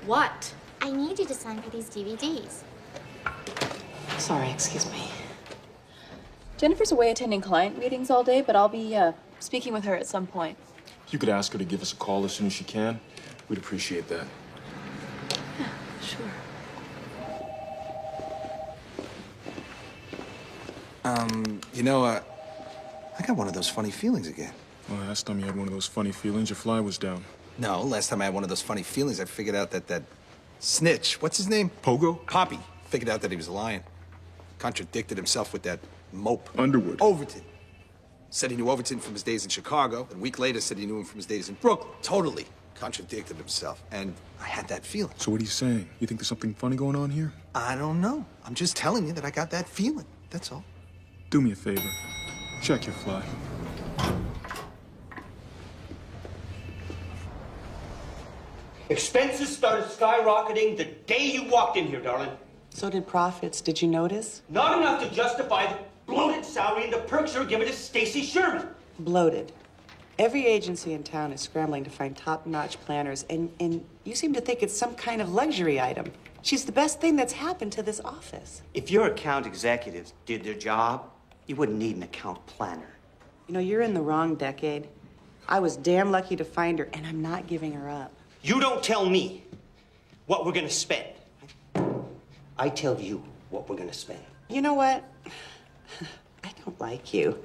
What? I need you to sign for these DVDs. Sorry, excuse me. Jennifer's away attending client meetings all day, but I'll be speaking with her at some point. If you could ask her to give us a call as soon as she can, we'd appreciate that. Yeah, sure. You know, got one of those funny feelings again. Well, last time you had one of those funny feelings, your fly was down. No, last time I had one of those funny feelings, I figured out that snitch, what's his name? Pogo? Poppy. Figured out that he was lying. Contradicted himself with that mope. Underwood. Overton. Said he knew Overton from his days in Chicago. And a week later said he knew him from his days in Brooklyn. Totally contradicted himself. And I had that feeling. So what are you saying? You think there's something funny going on here? I don't know. I'm just telling you that I got that feeling. That's all. Do me a favor. Check your fly. Expenses started skyrocketing the day you walked in here, darling. So did profits. Did you notice? Not enough to justify the bloated salary and the perks you're giving to Stacy Sherman. Bloated. Every agency in town is scrambling to find top-notch planners, and you seem to think it's some kind of luxury item. She's the best thing that's happened to this office. If your account executives did their job, you wouldn't need an account planner. You know, you're in the wrong decade. I was damn lucky to find her, and I'm not giving her up. You don't tell me what we're gonna spend. I tell you what we're gonna spend. You know what? I don't like you.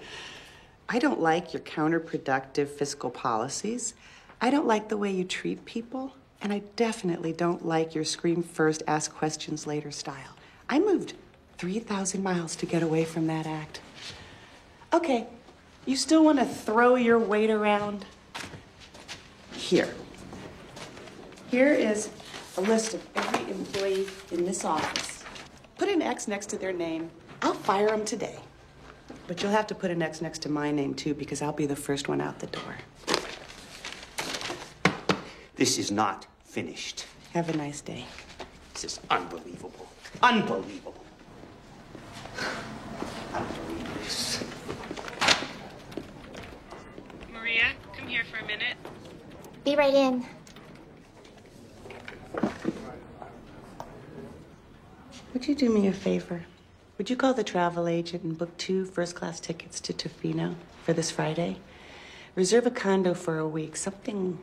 I don't like your counterproductive fiscal policies. I don't like the way you treat people. And I definitely don't like your scream first, ask questions later style. I moved 3,000 miles to get away from that act. Okay, you still want to throw your weight around? Here. Here is a list of every employee in this office. Put an X next to their name. I'll fire them today. But you'll have to put an X next to my name, too, because I'll be the first one out the door. This is not finished. Have a nice day. This is unbelievable. Unbelievable. I don't believe this. Maria, come here for a minute. Be right in. Would you do me a favor? Would you call the travel agent and book 2 first-class tickets to Tofino for this Friday? Reserve a condo for a week. Something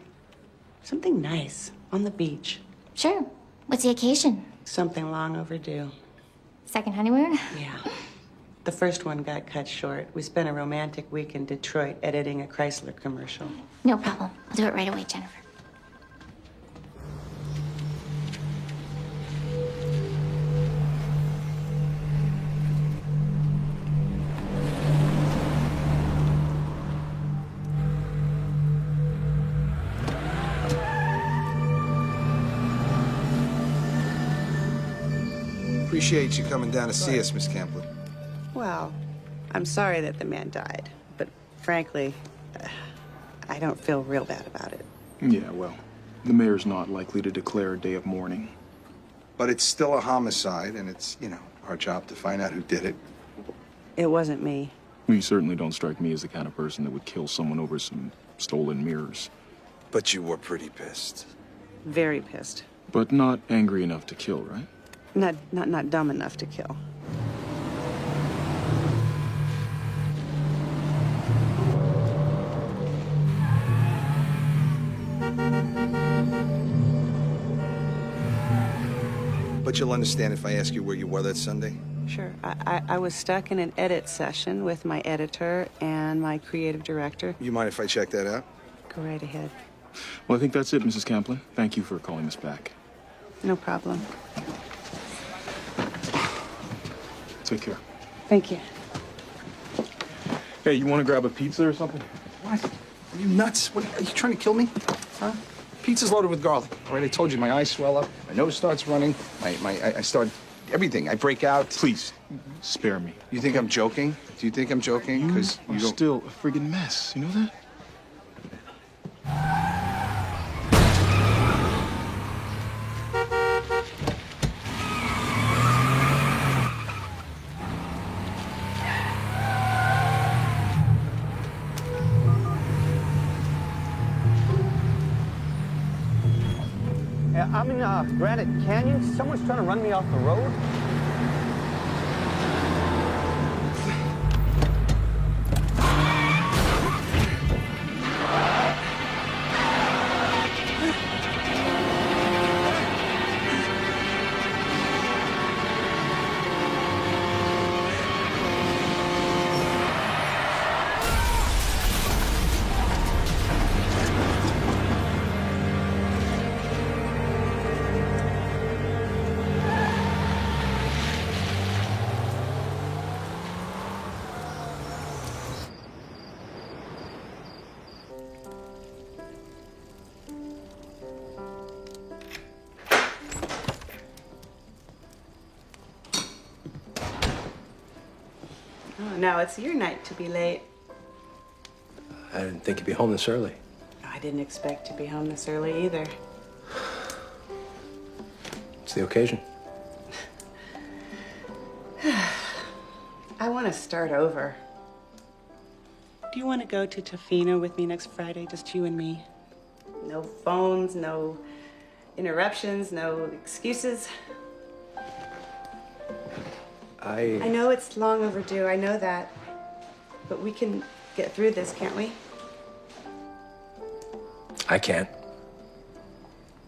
nice on the beach. Sure. What's the occasion? Something long overdue. Second honeymoon? Yeah. The first one got cut short. We spent a romantic week in Detroit editing a Chrysler commercial. No problem. I'll do it right away, Jennifer. Appreciate you coming down to see us, Miss Camplin. Well, I'm sorry that the man died, but frankly, I don't feel real bad about it. Yeah, well, the mayor's not likely to declare a day of mourning. But it's still a homicide, and it's, our job to find out who did it. It wasn't me. You certainly don't strike me as the kind of person that would kill someone over some stolen mirrors. But you were pretty pissed. Very pissed. But not angry enough to kill, right? Not dumb enough to kill. But you'll understand if I ask you where you were that Sunday? Sure. I was stuck in an edit session with my editor and my creative director. You mind if I check that out? Go right ahead. Well, I think that's it, Mrs. Camplin. Thank you for calling us back. No problem. Take care. Thank you. Hey, you want to grab a pizza or something? What? Are you nuts? What, are you trying to kill me? Huh? Pizza's loaded with garlic. All right, I told you, my eyes swell up, my nose starts running, I start, everything. I break out. Please, spare me. You think I'm joking? Do you think I'm joking? Because you are still a friggin' mess. You know that? I'm in Granite Canyon. Someone's trying to run me off the road. No, it's your night to be late. I didn't think you'd be home this early. I didn't expect to be home this early either. It's the occasion. I want to start over. Do you want to go to Tofino with me next Friday, just you and me? No phones, no interruptions, no excuses. I know it's long overdue, I know that. But we can get through this, can't we? I can't.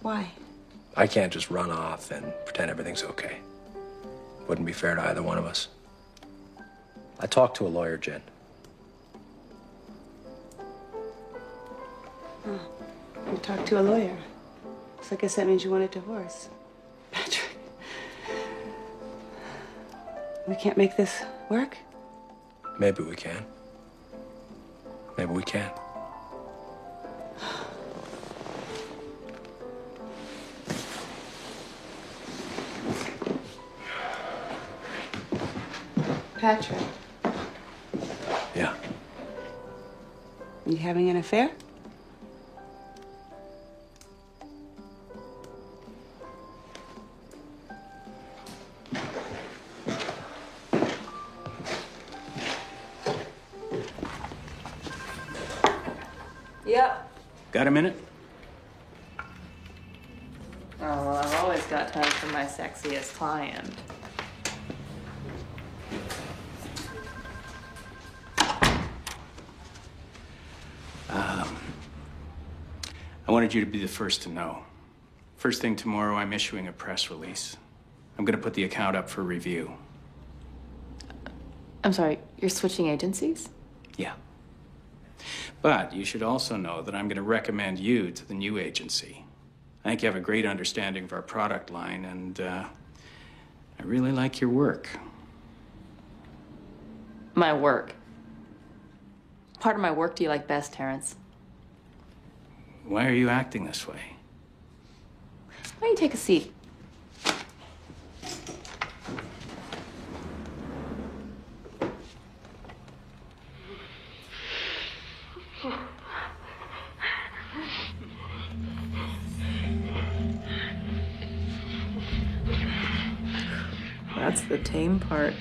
Why? I can't just run off and pretend everything's okay. Wouldn't be fair to either one of us. I talked to a lawyer, Jen. Oh, you talked to a lawyer. So I guess that means you want a divorce. Patrick. We can't make this work? Maybe we can. Maybe we can. Patrick, Yeah. you having an affair? Yep. Got a minute? Oh, well, I've always got time for my sexiest client. I wanted you to be the first to know. First thing tomorrow, I'm issuing a press release. I'm going to put the account up for review. I'm sorry, you're switching agencies? Yeah. But you should also know that I'm going to recommend you to the new agency. I think you have a great understanding of our product line, and I really like your work. My work. Part of my work do you like best, Terrence? Why are you acting this way? Why don't you take a seat? That's the tame part.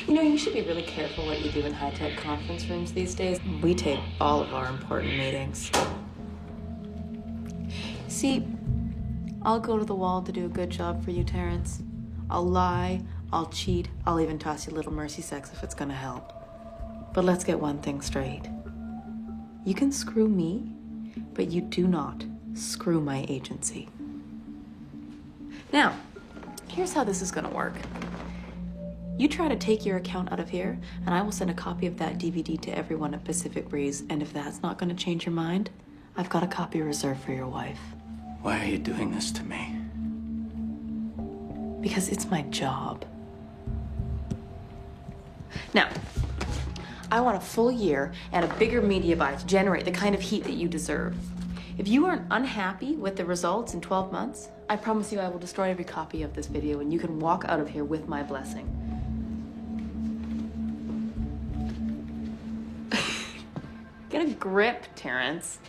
You know, you should be really careful what you do in high-tech conference rooms these days. We tape all of our important meetings. See, I'll go to the wall to do a good job for you, Terrence. I'll lie, I'll cheat, I'll even toss you a little mercy sex if it's gonna help. But let's get one thing straight. You can screw me, but you do not screw my agency. Now, here's how this is gonna work. You try to take your account out of here, and I will send a copy of that DVD to everyone at Pacific Breeze, and if that's not gonna change your mind, I've got a copy reserved for your wife. Why are you doing this to me? Because it's my job. Now, I want a full year and a bigger media buy to generate the kind of heat that you deserve. If you aren't unhappy with the results in 12 months, I promise you I will destroy every copy of this video and you can walk out of here with my blessing. Get a grip, Terrence.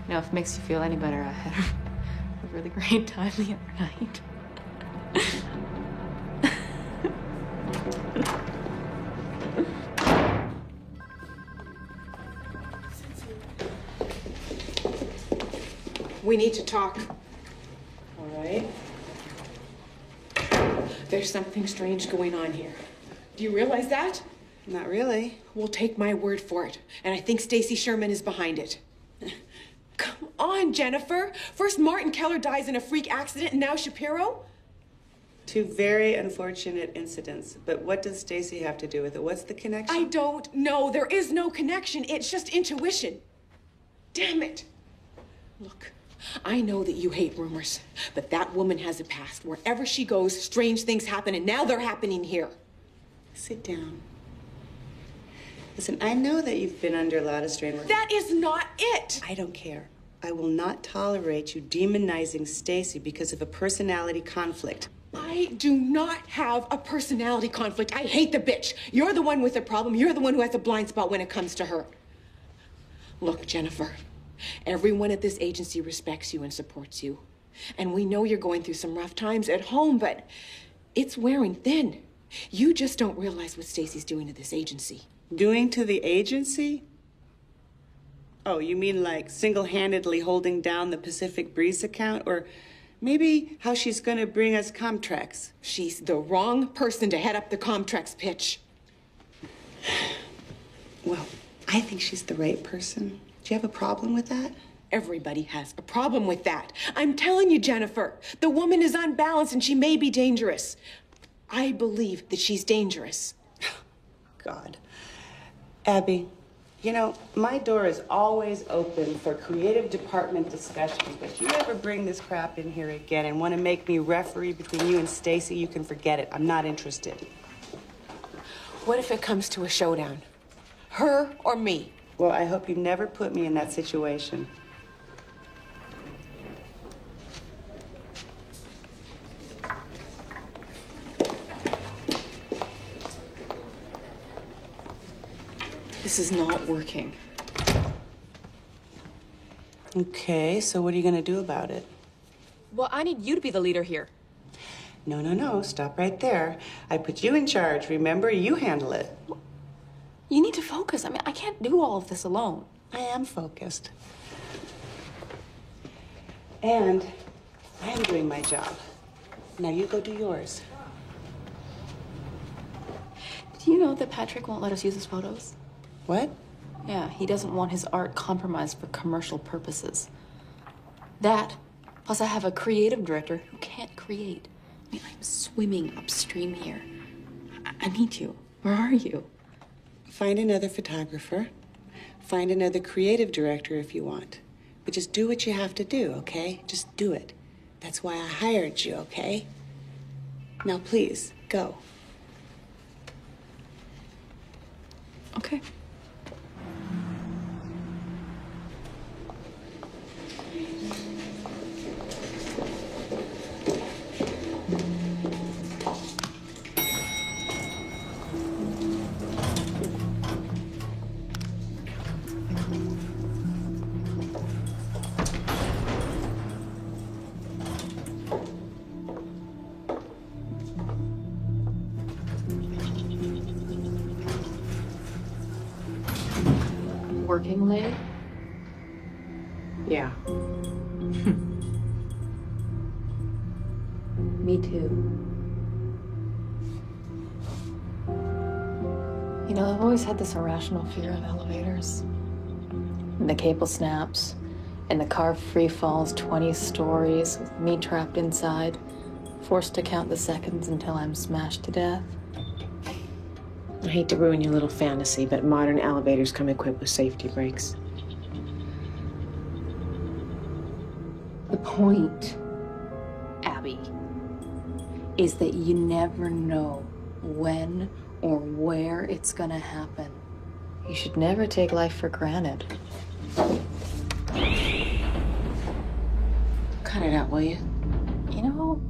Now, if it makes you feel any better, I had a really great time the other night. We need to talk. All right. There's something strange going on here. Do you realize that? Not really. Well, take my word for it. And I think Stacy Sherman is behind it. Come on, Jennifer. First Martin Keller dies in a freak accident, and now Shapiro? Two very unfortunate incidents. But what does Stacy have to do with it? What's the connection? I don't know. There is no connection. It's just intuition. Damn it. Look, I know that you hate rumors, but that woman has a past. Wherever she goes, strange things happen, and now they're happening here. Sit down. Listen, I know that you've been under a lot of strain. That is not it! I don't care. I will not tolerate you demonizing Stacy because of a personality conflict. I do not have a personality conflict. I hate the bitch. You're the one with the problem. You're the one who has a blind spot when it comes to her. Look, Jennifer, everyone at this agency respects you and supports you. And we know you're going through some rough times at home, but it's wearing thin. You just don't realize what Stacy's doing to this agency. Doing to the agency? Oh, you mean like single-handedly holding down the Pacific Breeze account? Or maybe how she's going to bring us Comtrex? She's the wrong person to head up the Comtrex pitch. Well, I think she's the right person. Do you have a problem with that? Everybody has a problem with that. I'm telling you, Jennifer, the woman is unbalanced and she may be dangerous. I believe that she's dangerous. God. Abby, you know, my door is always open for creative department discussions, but if you ever bring this crap in here again and want to make me referee between you and Stacy, you can forget it. I'm not interested. What if it comes to a showdown? Her or me? Well, I hope you never put me in that situation. This is not working. Okay, so what are you going to do about it? Well, I need you to be the leader here. No, no, no. Stop right there. I put you in charge. Remember, you handle it. You need to focus. I mean, I can't do all of this alone. I am focused. And I am doing my job. Now you go do yours. Do you know that Patrick won't let us use his photos? What? Yeah, he doesn't want his art compromised for commercial purposes. That, plus I have a creative director who can't create. I mean, I'm swimming upstream here. I need you. Where are you? Find another photographer. Find another creative director if you want. But just do what you have to do, okay? Just do it. That's why I hired you, okay? Now, please, go. Okay. Working late? Yeah. Me too. You know, I've always had this irrational fear of elevators. And the cable snaps, and the car free falls 20 stories with me trapped inside, forced to count the seconds until I'm smashed to death. I hate to ruin your little fantasy, but modern elevators come equipped with safety brakes. The point, Abby, is that you never know when or where it's gonna happen. You should never take life for granted. Cut it out, will you? You know,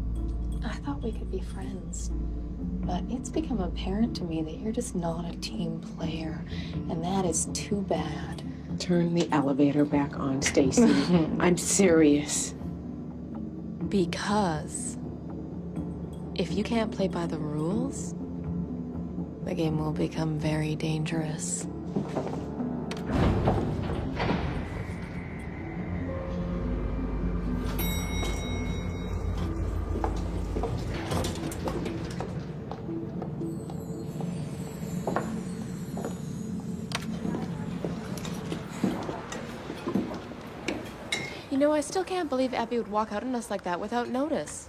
I thought we could be friends. But it's become apparent to me that you're just not a team player, and that is too bad. Turn the elevator back on, Stacy. I'm serious. Because if you can't play by the rules, the game will become very dangerous. You know, I still can't believe Abby would walk out on us like that without notice.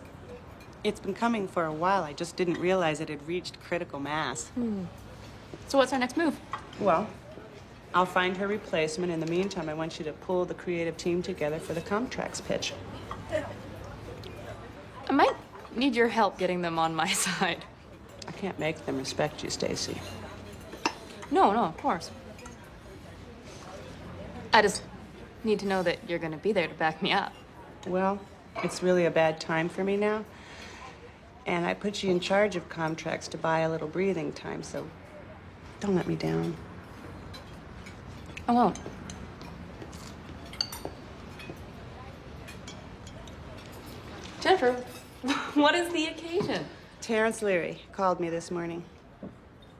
It's been coming for a while. I just didn't realize it had reached critical mass. So what's our next move? Well, I'll find her replacement. In the meantime, I want you to pull the creative team together for the Comtrex pitch. I might need your help getting them on my side. I can't make them respect you, Stacy. No, of course. I just need to know that you're gonna be there to back me up. Well, it's really a bad time for me now. And I put you in charge of contracts to buy a little breathing time, so don't let me down. I won't. Jennifer, what is the occasion? Terrence Leary called me this morning.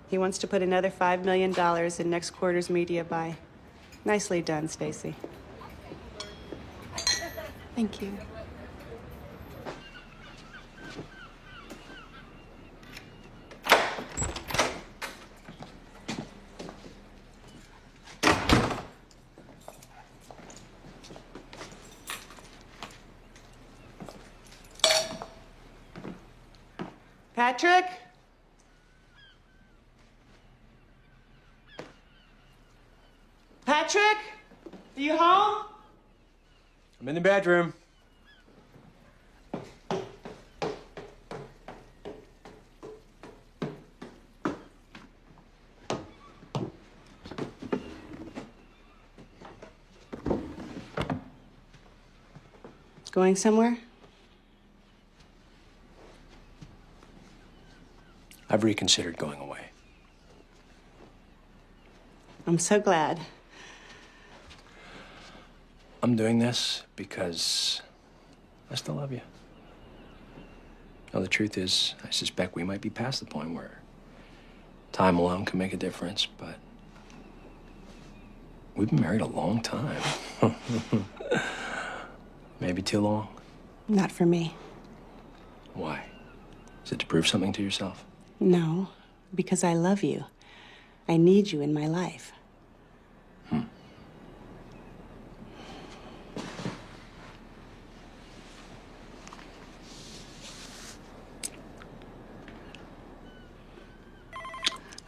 He wants to put another $5 million in next quarter's media buy. Nicely done, Stacy. Thank you. Patrick? Patrick? Are you home? I'm in the bedroom. Going somewhere? I've reconsidered going away. I'm so glad. I'm doing this because I still love you. Now, the truth is, I suspect we might be past the point where time alone can make a difference, but we've been married a long time. Maybe too long. Not for me. Why? Is it to prove something to yourself? No, because I love you. I need you in my life.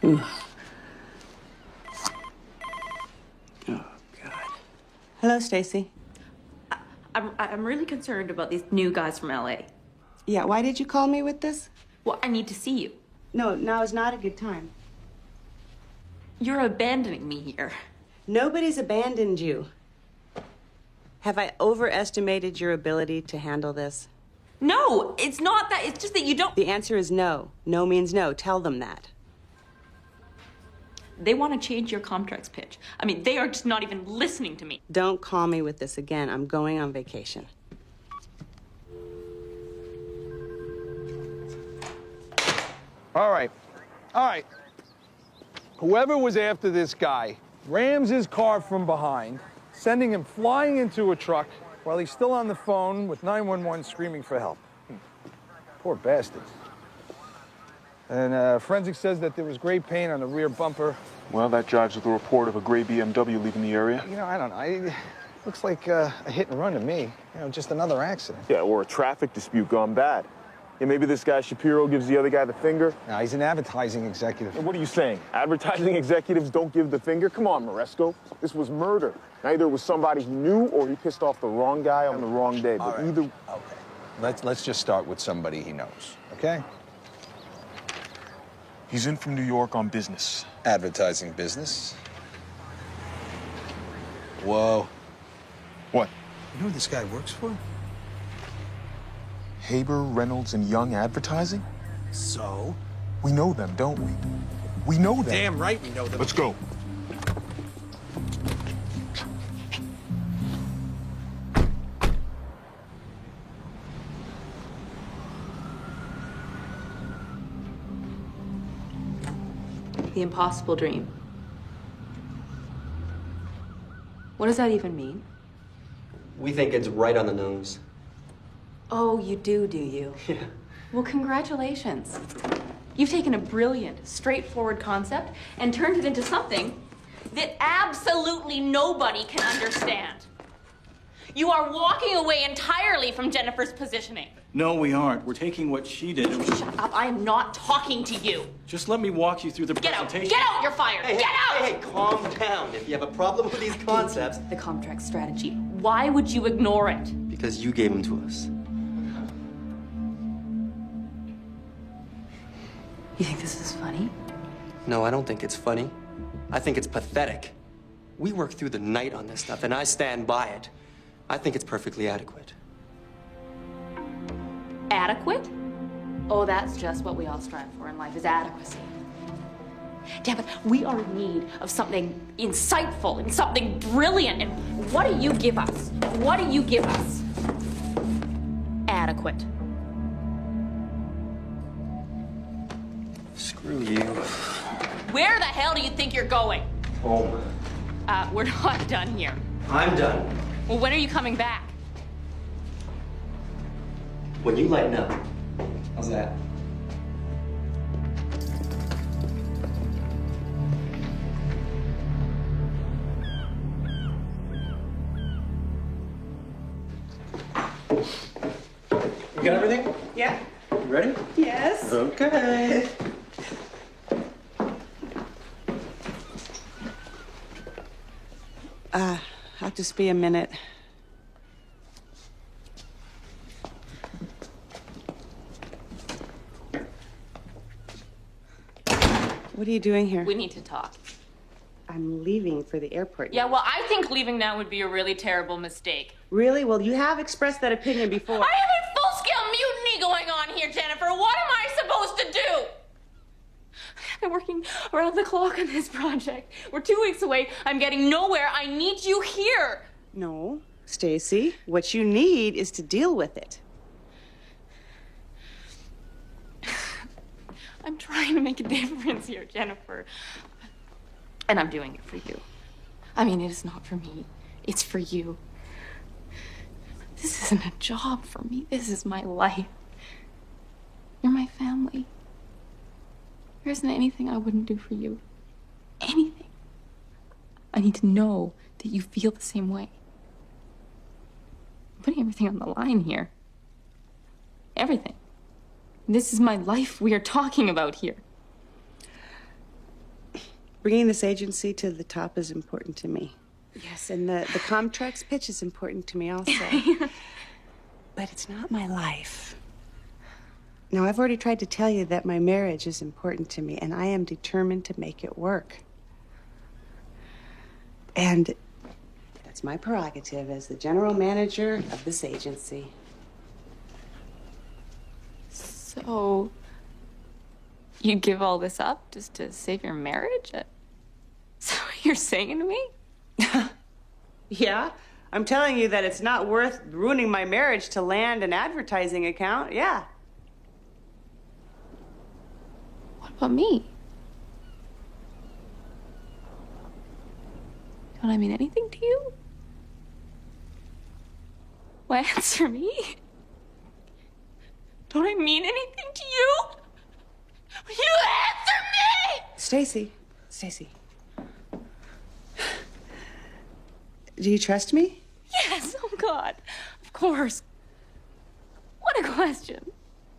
Ooh. Oh, God. Hello, Stacy. I'm really concerned about these new guys from LA. Yeah, why did you call me with this? Well, I need to see you. No, now is not a good time. You're abandoning me here. Nobody's abandoned you. Have I overestimated your ability to handle this? No, it's not that. It's just that you don't. The answer is no. No means no. Tell them that. They want to change your contracts pitch. I mean, they are just not even listening to me. Don't call me with this again. I'm going on vacation. All right. All right. Whoever was after this guy rams his car from behind, sending him flying into a truck while he's still on the phone with 911 screaming for help. Poor bastards. And forensics says that there was gray paint on the rear bumper. Well, that jives with the report of a gray BMW leaving the area. You know, I don't know. Looks like a hit and run to me. You know, just another accident. Yeah, or a traffic dispute gone bad. Yeah, maybe this guy Shapiro gives the other guy the finger. No, he's an advertising executive. And what are you saying? Advertising executives don't give the finger? Come on, Moresco. This was murder. Either it was somebody he knew or he pissed off the wrong guy on the wrong day. But either... Okay. Let's just start with somebody he knows, okay? He's in from New York on business. Advertising business. Whoa. What? You know who this guy works for? Haber, Reynolds, and Young Advertising? So? We know them, don't we? We know them. Damn right we know them. Let's go. The impossible dream. What does that even mean? We think it's right on the nose. Oh, you do you? Yeah. Well, congratulations. You've taken a brilliant, straightforward concept and turned it into something that absolutely nobody can understand. You are walking away entirely from Jennifer's positioning. No, we aren't. We're taking what she did. Shut up. I am not talking to you. Just let me walk you through the Get out. presentation. Get out. You're fired. Hey, Get out. Hey, calm down. If you have a problem with these concepts... The contract strategy. Why would you ignore it? Because you gave them to us. You think this is funny? No, I don't think it's funny. I think it's pathetic. We worked through the night on this stuff, and I stand by it. I think it's perfectly adequate. Adequate? Oh, that's just what we all strive for in life, is adequacy. Damn it, we are in need of something insightful and something brilliant. And what do you give us? What do you give us? Adequate. Screw you. Where the hell do you think you're going? Home. We're not done here. I'm done. Well, when are you coming back? When you lighten up. How's that? You got everything? Yeah. You ready? Yes. Okay. I'll just be a minute. What are you doing here? We need to talk. I'm leaving for the airport. Yeah, well, I think leaving now would be a really terrible mistake. Really? Well, you have expressed that opinion before. I have a full-scale mutiny going on here, Jennifer. What am I supposed to do? I've been working around the clock on this project. We're 2 weeks away. I'm getting nowhere. I need you here. No, Stacy. What you need is to deal with it. I'm trying to make a difference here, Jennifer. And I'm doing it for you. I mean, it is not for me. It's for you. This isn't a job for me. This is my life. You're my family. There isn't anything I wouldn't do for you. Anything. I need to know that you feel the same way. I'm putting everything on the line here. Everything. This is my life we are talking about here. Bringing this agency to the top is important to me. Yes, and the Comtrex pitch is important to me also. But it's not my life. Now, I've already tried to tell you that my marriage is important to me, and I am determined to make it work. And that's my prerogative as the general manager of this agency. So, you give all this up just to save your marriage? Is that what you're saying to me? Yeah? I'm telling you that it's not worth ruining my marriage to land an advertising account. Yeah. What about me? Don't I mean anything to you? Why, answer me? Don't I mean anything to you? Will you answer me? Stacy. Do you trust me? Yes, oh God. Of course. What a question.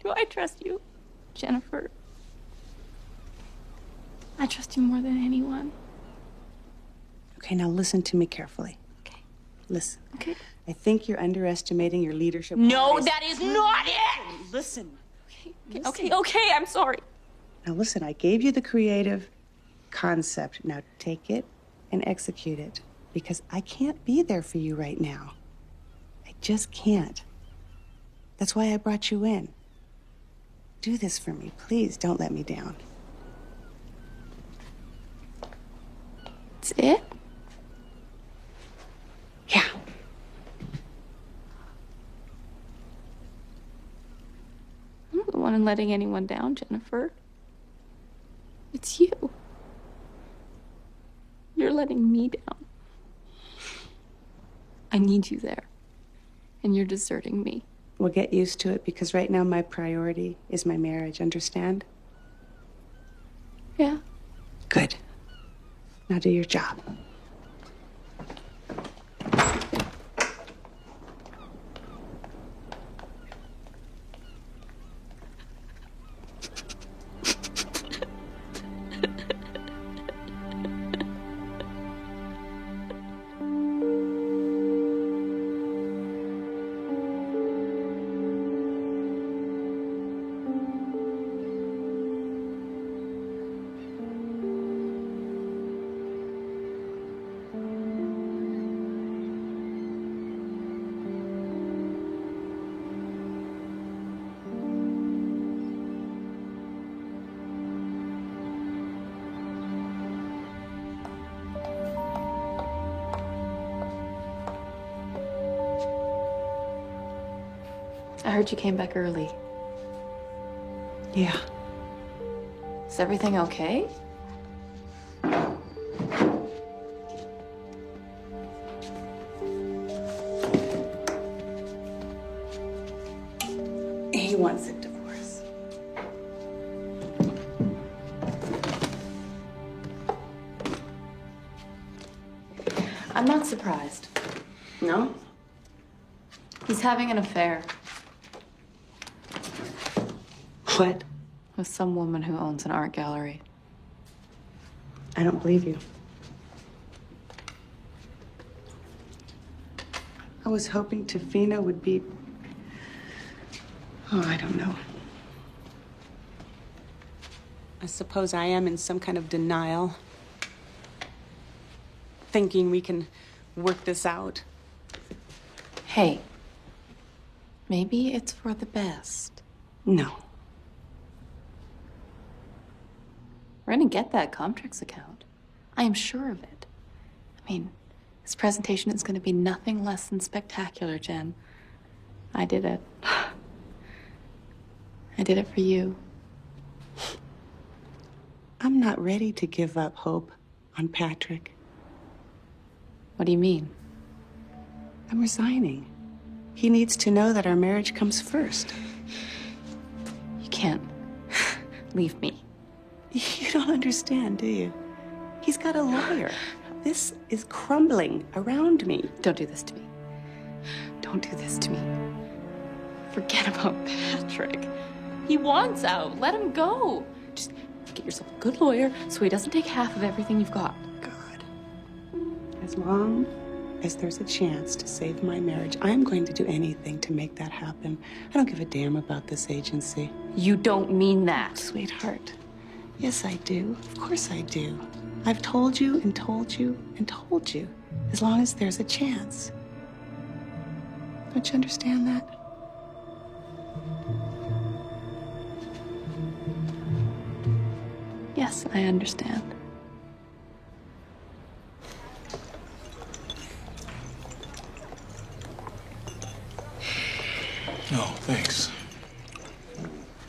Do I trust you, Jennifer? I trust you more than anyone. Okay, now listen to me carefully. Okay. Listen. Okay. I think you're underestimating your leadership. No, qualities. that is not it! Listen. Okay, I'm sorry. Now listen, I gave you the creative concept. Now take it and execute it. Because I can't be there for you right now. I just can't. That's why I brought you in. Do this for me. Please don't let me down. That's it? Yeah. I'm not the one letting anyone down, Jennifer. It's you. You're letting me down. I need you there. And you're deserting me. We'll get used to it because right now my priority is my marriage, understand? Yeah. Good. Now do your job. heard you came back early. Yeah. Is everything okay? He wants a divorce. I'm not surprised. No? He's having an affair. What? With some woman who owns an art gallery. I don't believe you. I was hoping Tafina would be... Oh, I don't know. I suppose I am in some kind of denial. Thinking we can work this out. Hey, maybe it's for the best. No. We're gonna get that Comtrix account. I am sure of it. I mean, this presentation is gonna be nothing less than spectacular, Jen. I did it. I did it for you. I'm not ready to give up hope on Patrick. What do you mean? I'm resigning. He needs to know that our marriage comes first. You can't leave me. You don't understand, do you? He's got a lawyer. This is crumbling around me. Don't do this to me. Don't do this to me. Forget about Patrick. He wants out. Let him go. Just get yourself a good lawyer so he doesn't take half of everything you've got. God. As long as there's a chance to save my marriage, I'm going to do anything to make that happen. I don't give a damn about this agency. You don't mean that. Sweetheart. Yes, I do. Of course I do. I've told you and told you and told you. As long as there's a chance. Don't you understand that? Yes, I understand. No, thanks.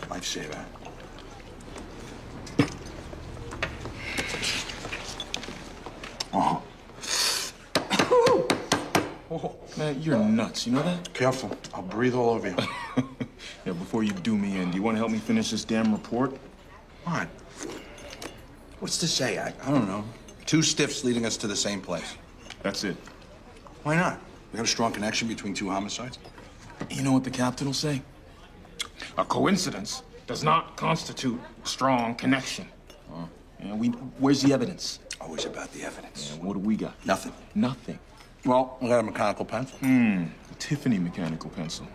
Lifesaver. Oh. Oh, man, you're nuts. You know that? Careful. I'll breathe all over you. Yeah, before you do me in, do you want to help me finish this damn report? What? What's to say? I don't know. Two stiffs leading us to the same place. That's it. Why not? We have a strong connection between two homicides. You know what the captain will say? A coincidence does not constitute a strong connection. Yeah, where's the evidence? Always about the evidence. Yeah, what do we got? Nothing. Nothing. Well, we got a mechanical pencil. A Tiffany mechanical pencil.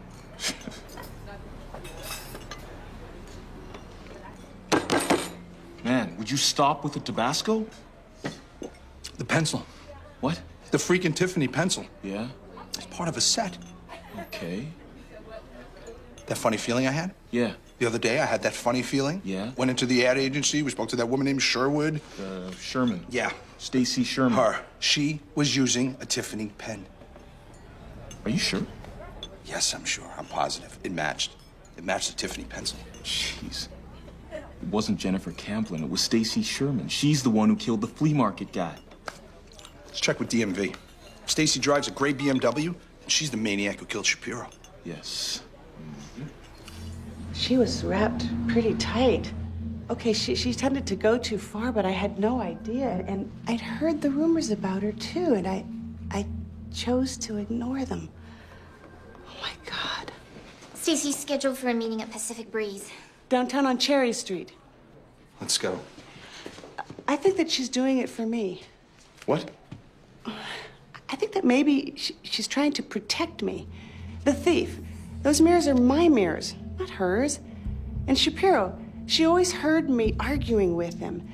Man, would you stop with the Tabasco? The pencil. What? The freaking Tiffany pencil. Yeah? It's part of a set. Okay. That funny feeling I had? Yeah. The other day, I had that funny feeling. Yeah? Went into the ad agency. We spoke to that woman named Sherwood. Sherman. Yeah. Stacy Sherman. Her. She was using a Tiffany pen. Are you sure? Yes, I'm sure. I'm positive. It matched. It matched the Tiffany pencil. Jeez. It wasn't Jennifer Camplin. It was Stacy Sherman. She's the one who killed the flea market guy. Let's check with DMV. Stacy drives a gray BMW, and she's the maniac who killed Shapiro. Yes. She was wrapped pretty tight. Okay, she tended to go too far, but I had no idea. And I'd heard the rumors about her, too, and I chose to ignore them. Oh, my God. Stacy's scheduled for a meeting at Pacific Breeze. Downtown on Cherry Street. Let's go. I think that she's doing it for me. What? I think that maybe she's trying to protect me. The thief. Those mirrors are my mirrors, not hers. And Shapiro, she always heard me arguing with him.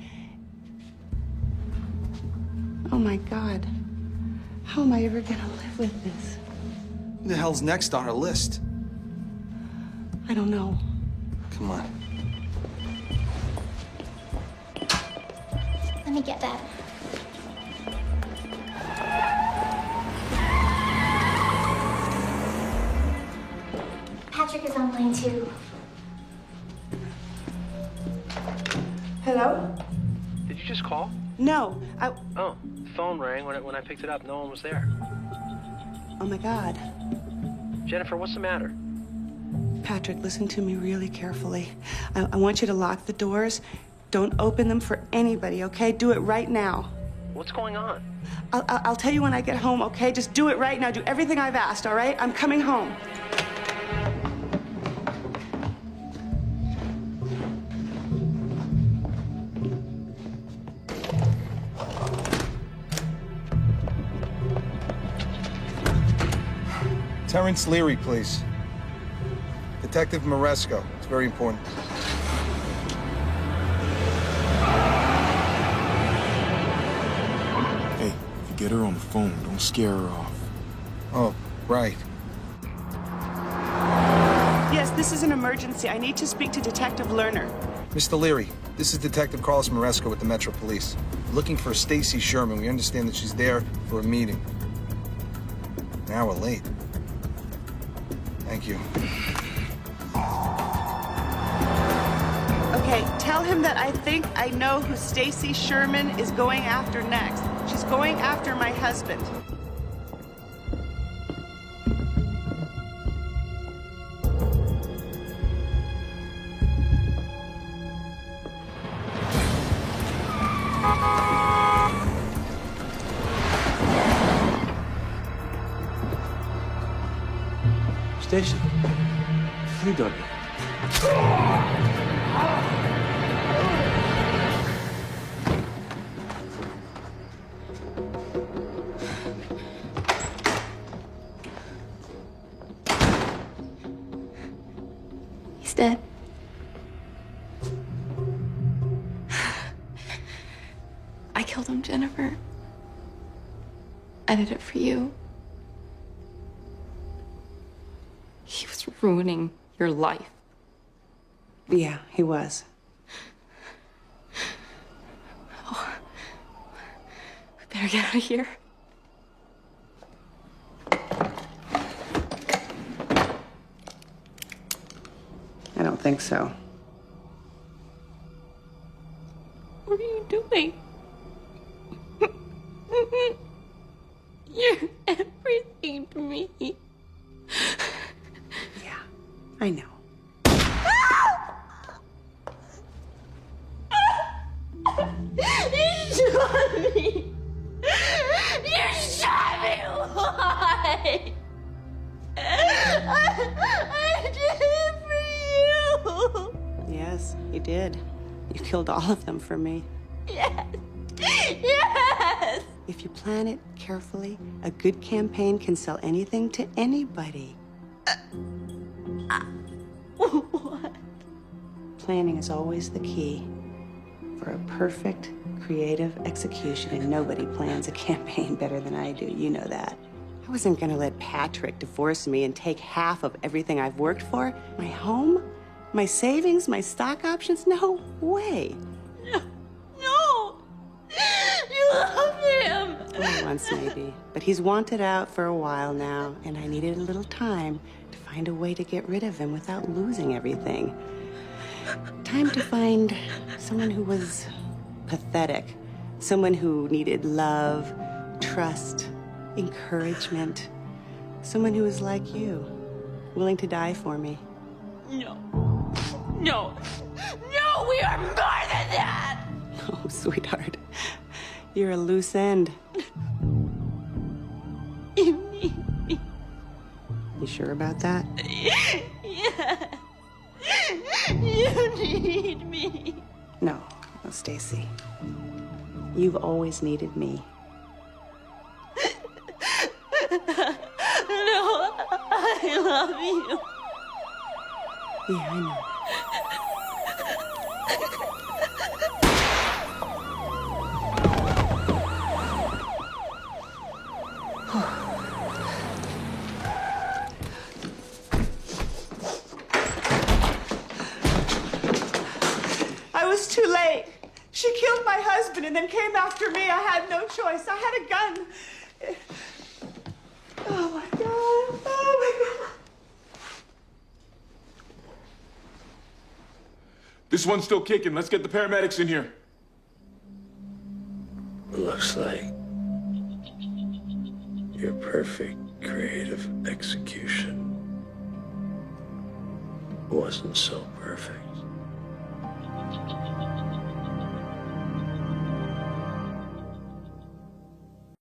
Oh, my God. How am I ever gonna live with this? Who the hell's next on our list? I don't know. Come on. Let me get that. Patrick is on too. Hello? Did you just call? No, Oh, the phone rang when I picked it up. No one was there. Oh my God. Jennifer, what's the matter? Patrick, listen to me really carefully. I want you to lock the doors. Don't open them for anybody, okay? Do it right now. What's going on? I'll tell you when I get home, okay? Just do it right now. Do everything I've asked, all right? I'm coming home. Terrence Leary, please. Detective Maresco. It's very important. Hey, if you get her on the phone, don't scare her off. Oh, right. Yes, this is an emergency. I need to speak to Detective Lerner. Mr. Leary, this is Detective Carlos Maresco with the Metro Police. We're looking for Stacy Sherman. We understand that she's there for a meeting. Now we're late. Thank you. Okay, tell him that I think I know who Stacy Sherman is going after next. She's going after my husband. Stacy, what are you doing? He's dead. I killed him, Jennifer. I did it for you. He was ruining your life. Yeah, he was. Oh. We better get out of here. I don't think so. What are you doing? You're everything to me. Yeah, I know. You shot me! You shot me! Why? I did it for you! Yes, you did. You killed all of them for me. Yes! Yes! If you plan it carefully, a good campaign can sell anything to anybody. What? Planning is always the key for a perfect, creative execution, and nobody plans a campaign better than I do. You know that. I wasn't gonna let Patrick divorce me and take half of everything I've worked for. My home, my savings, my stock options. No way. No! You love him! Only once, maybe. But he's wanted out for a while now, and I needed a little time to find a way to get rid of him without losing everything. Time to find someone who was pathetic. Someone who needed love, trust, encouragement. Someone who was like you, willing to die for me. No. No. No, we are more than that! Oh, sweetheart. You're a loose end. You need me. You sure about that? Yes. You need me. No, Stacy. You've always needed me. No, I love you. Yeah, I know. I was too late. She killed my husband and then came after me. I had no choice. I had a gun. Oh my God. Oh my God. This one's still kicking. Let's get the paramedics in here. Looks like your perfect creative execution wasn't so perfect.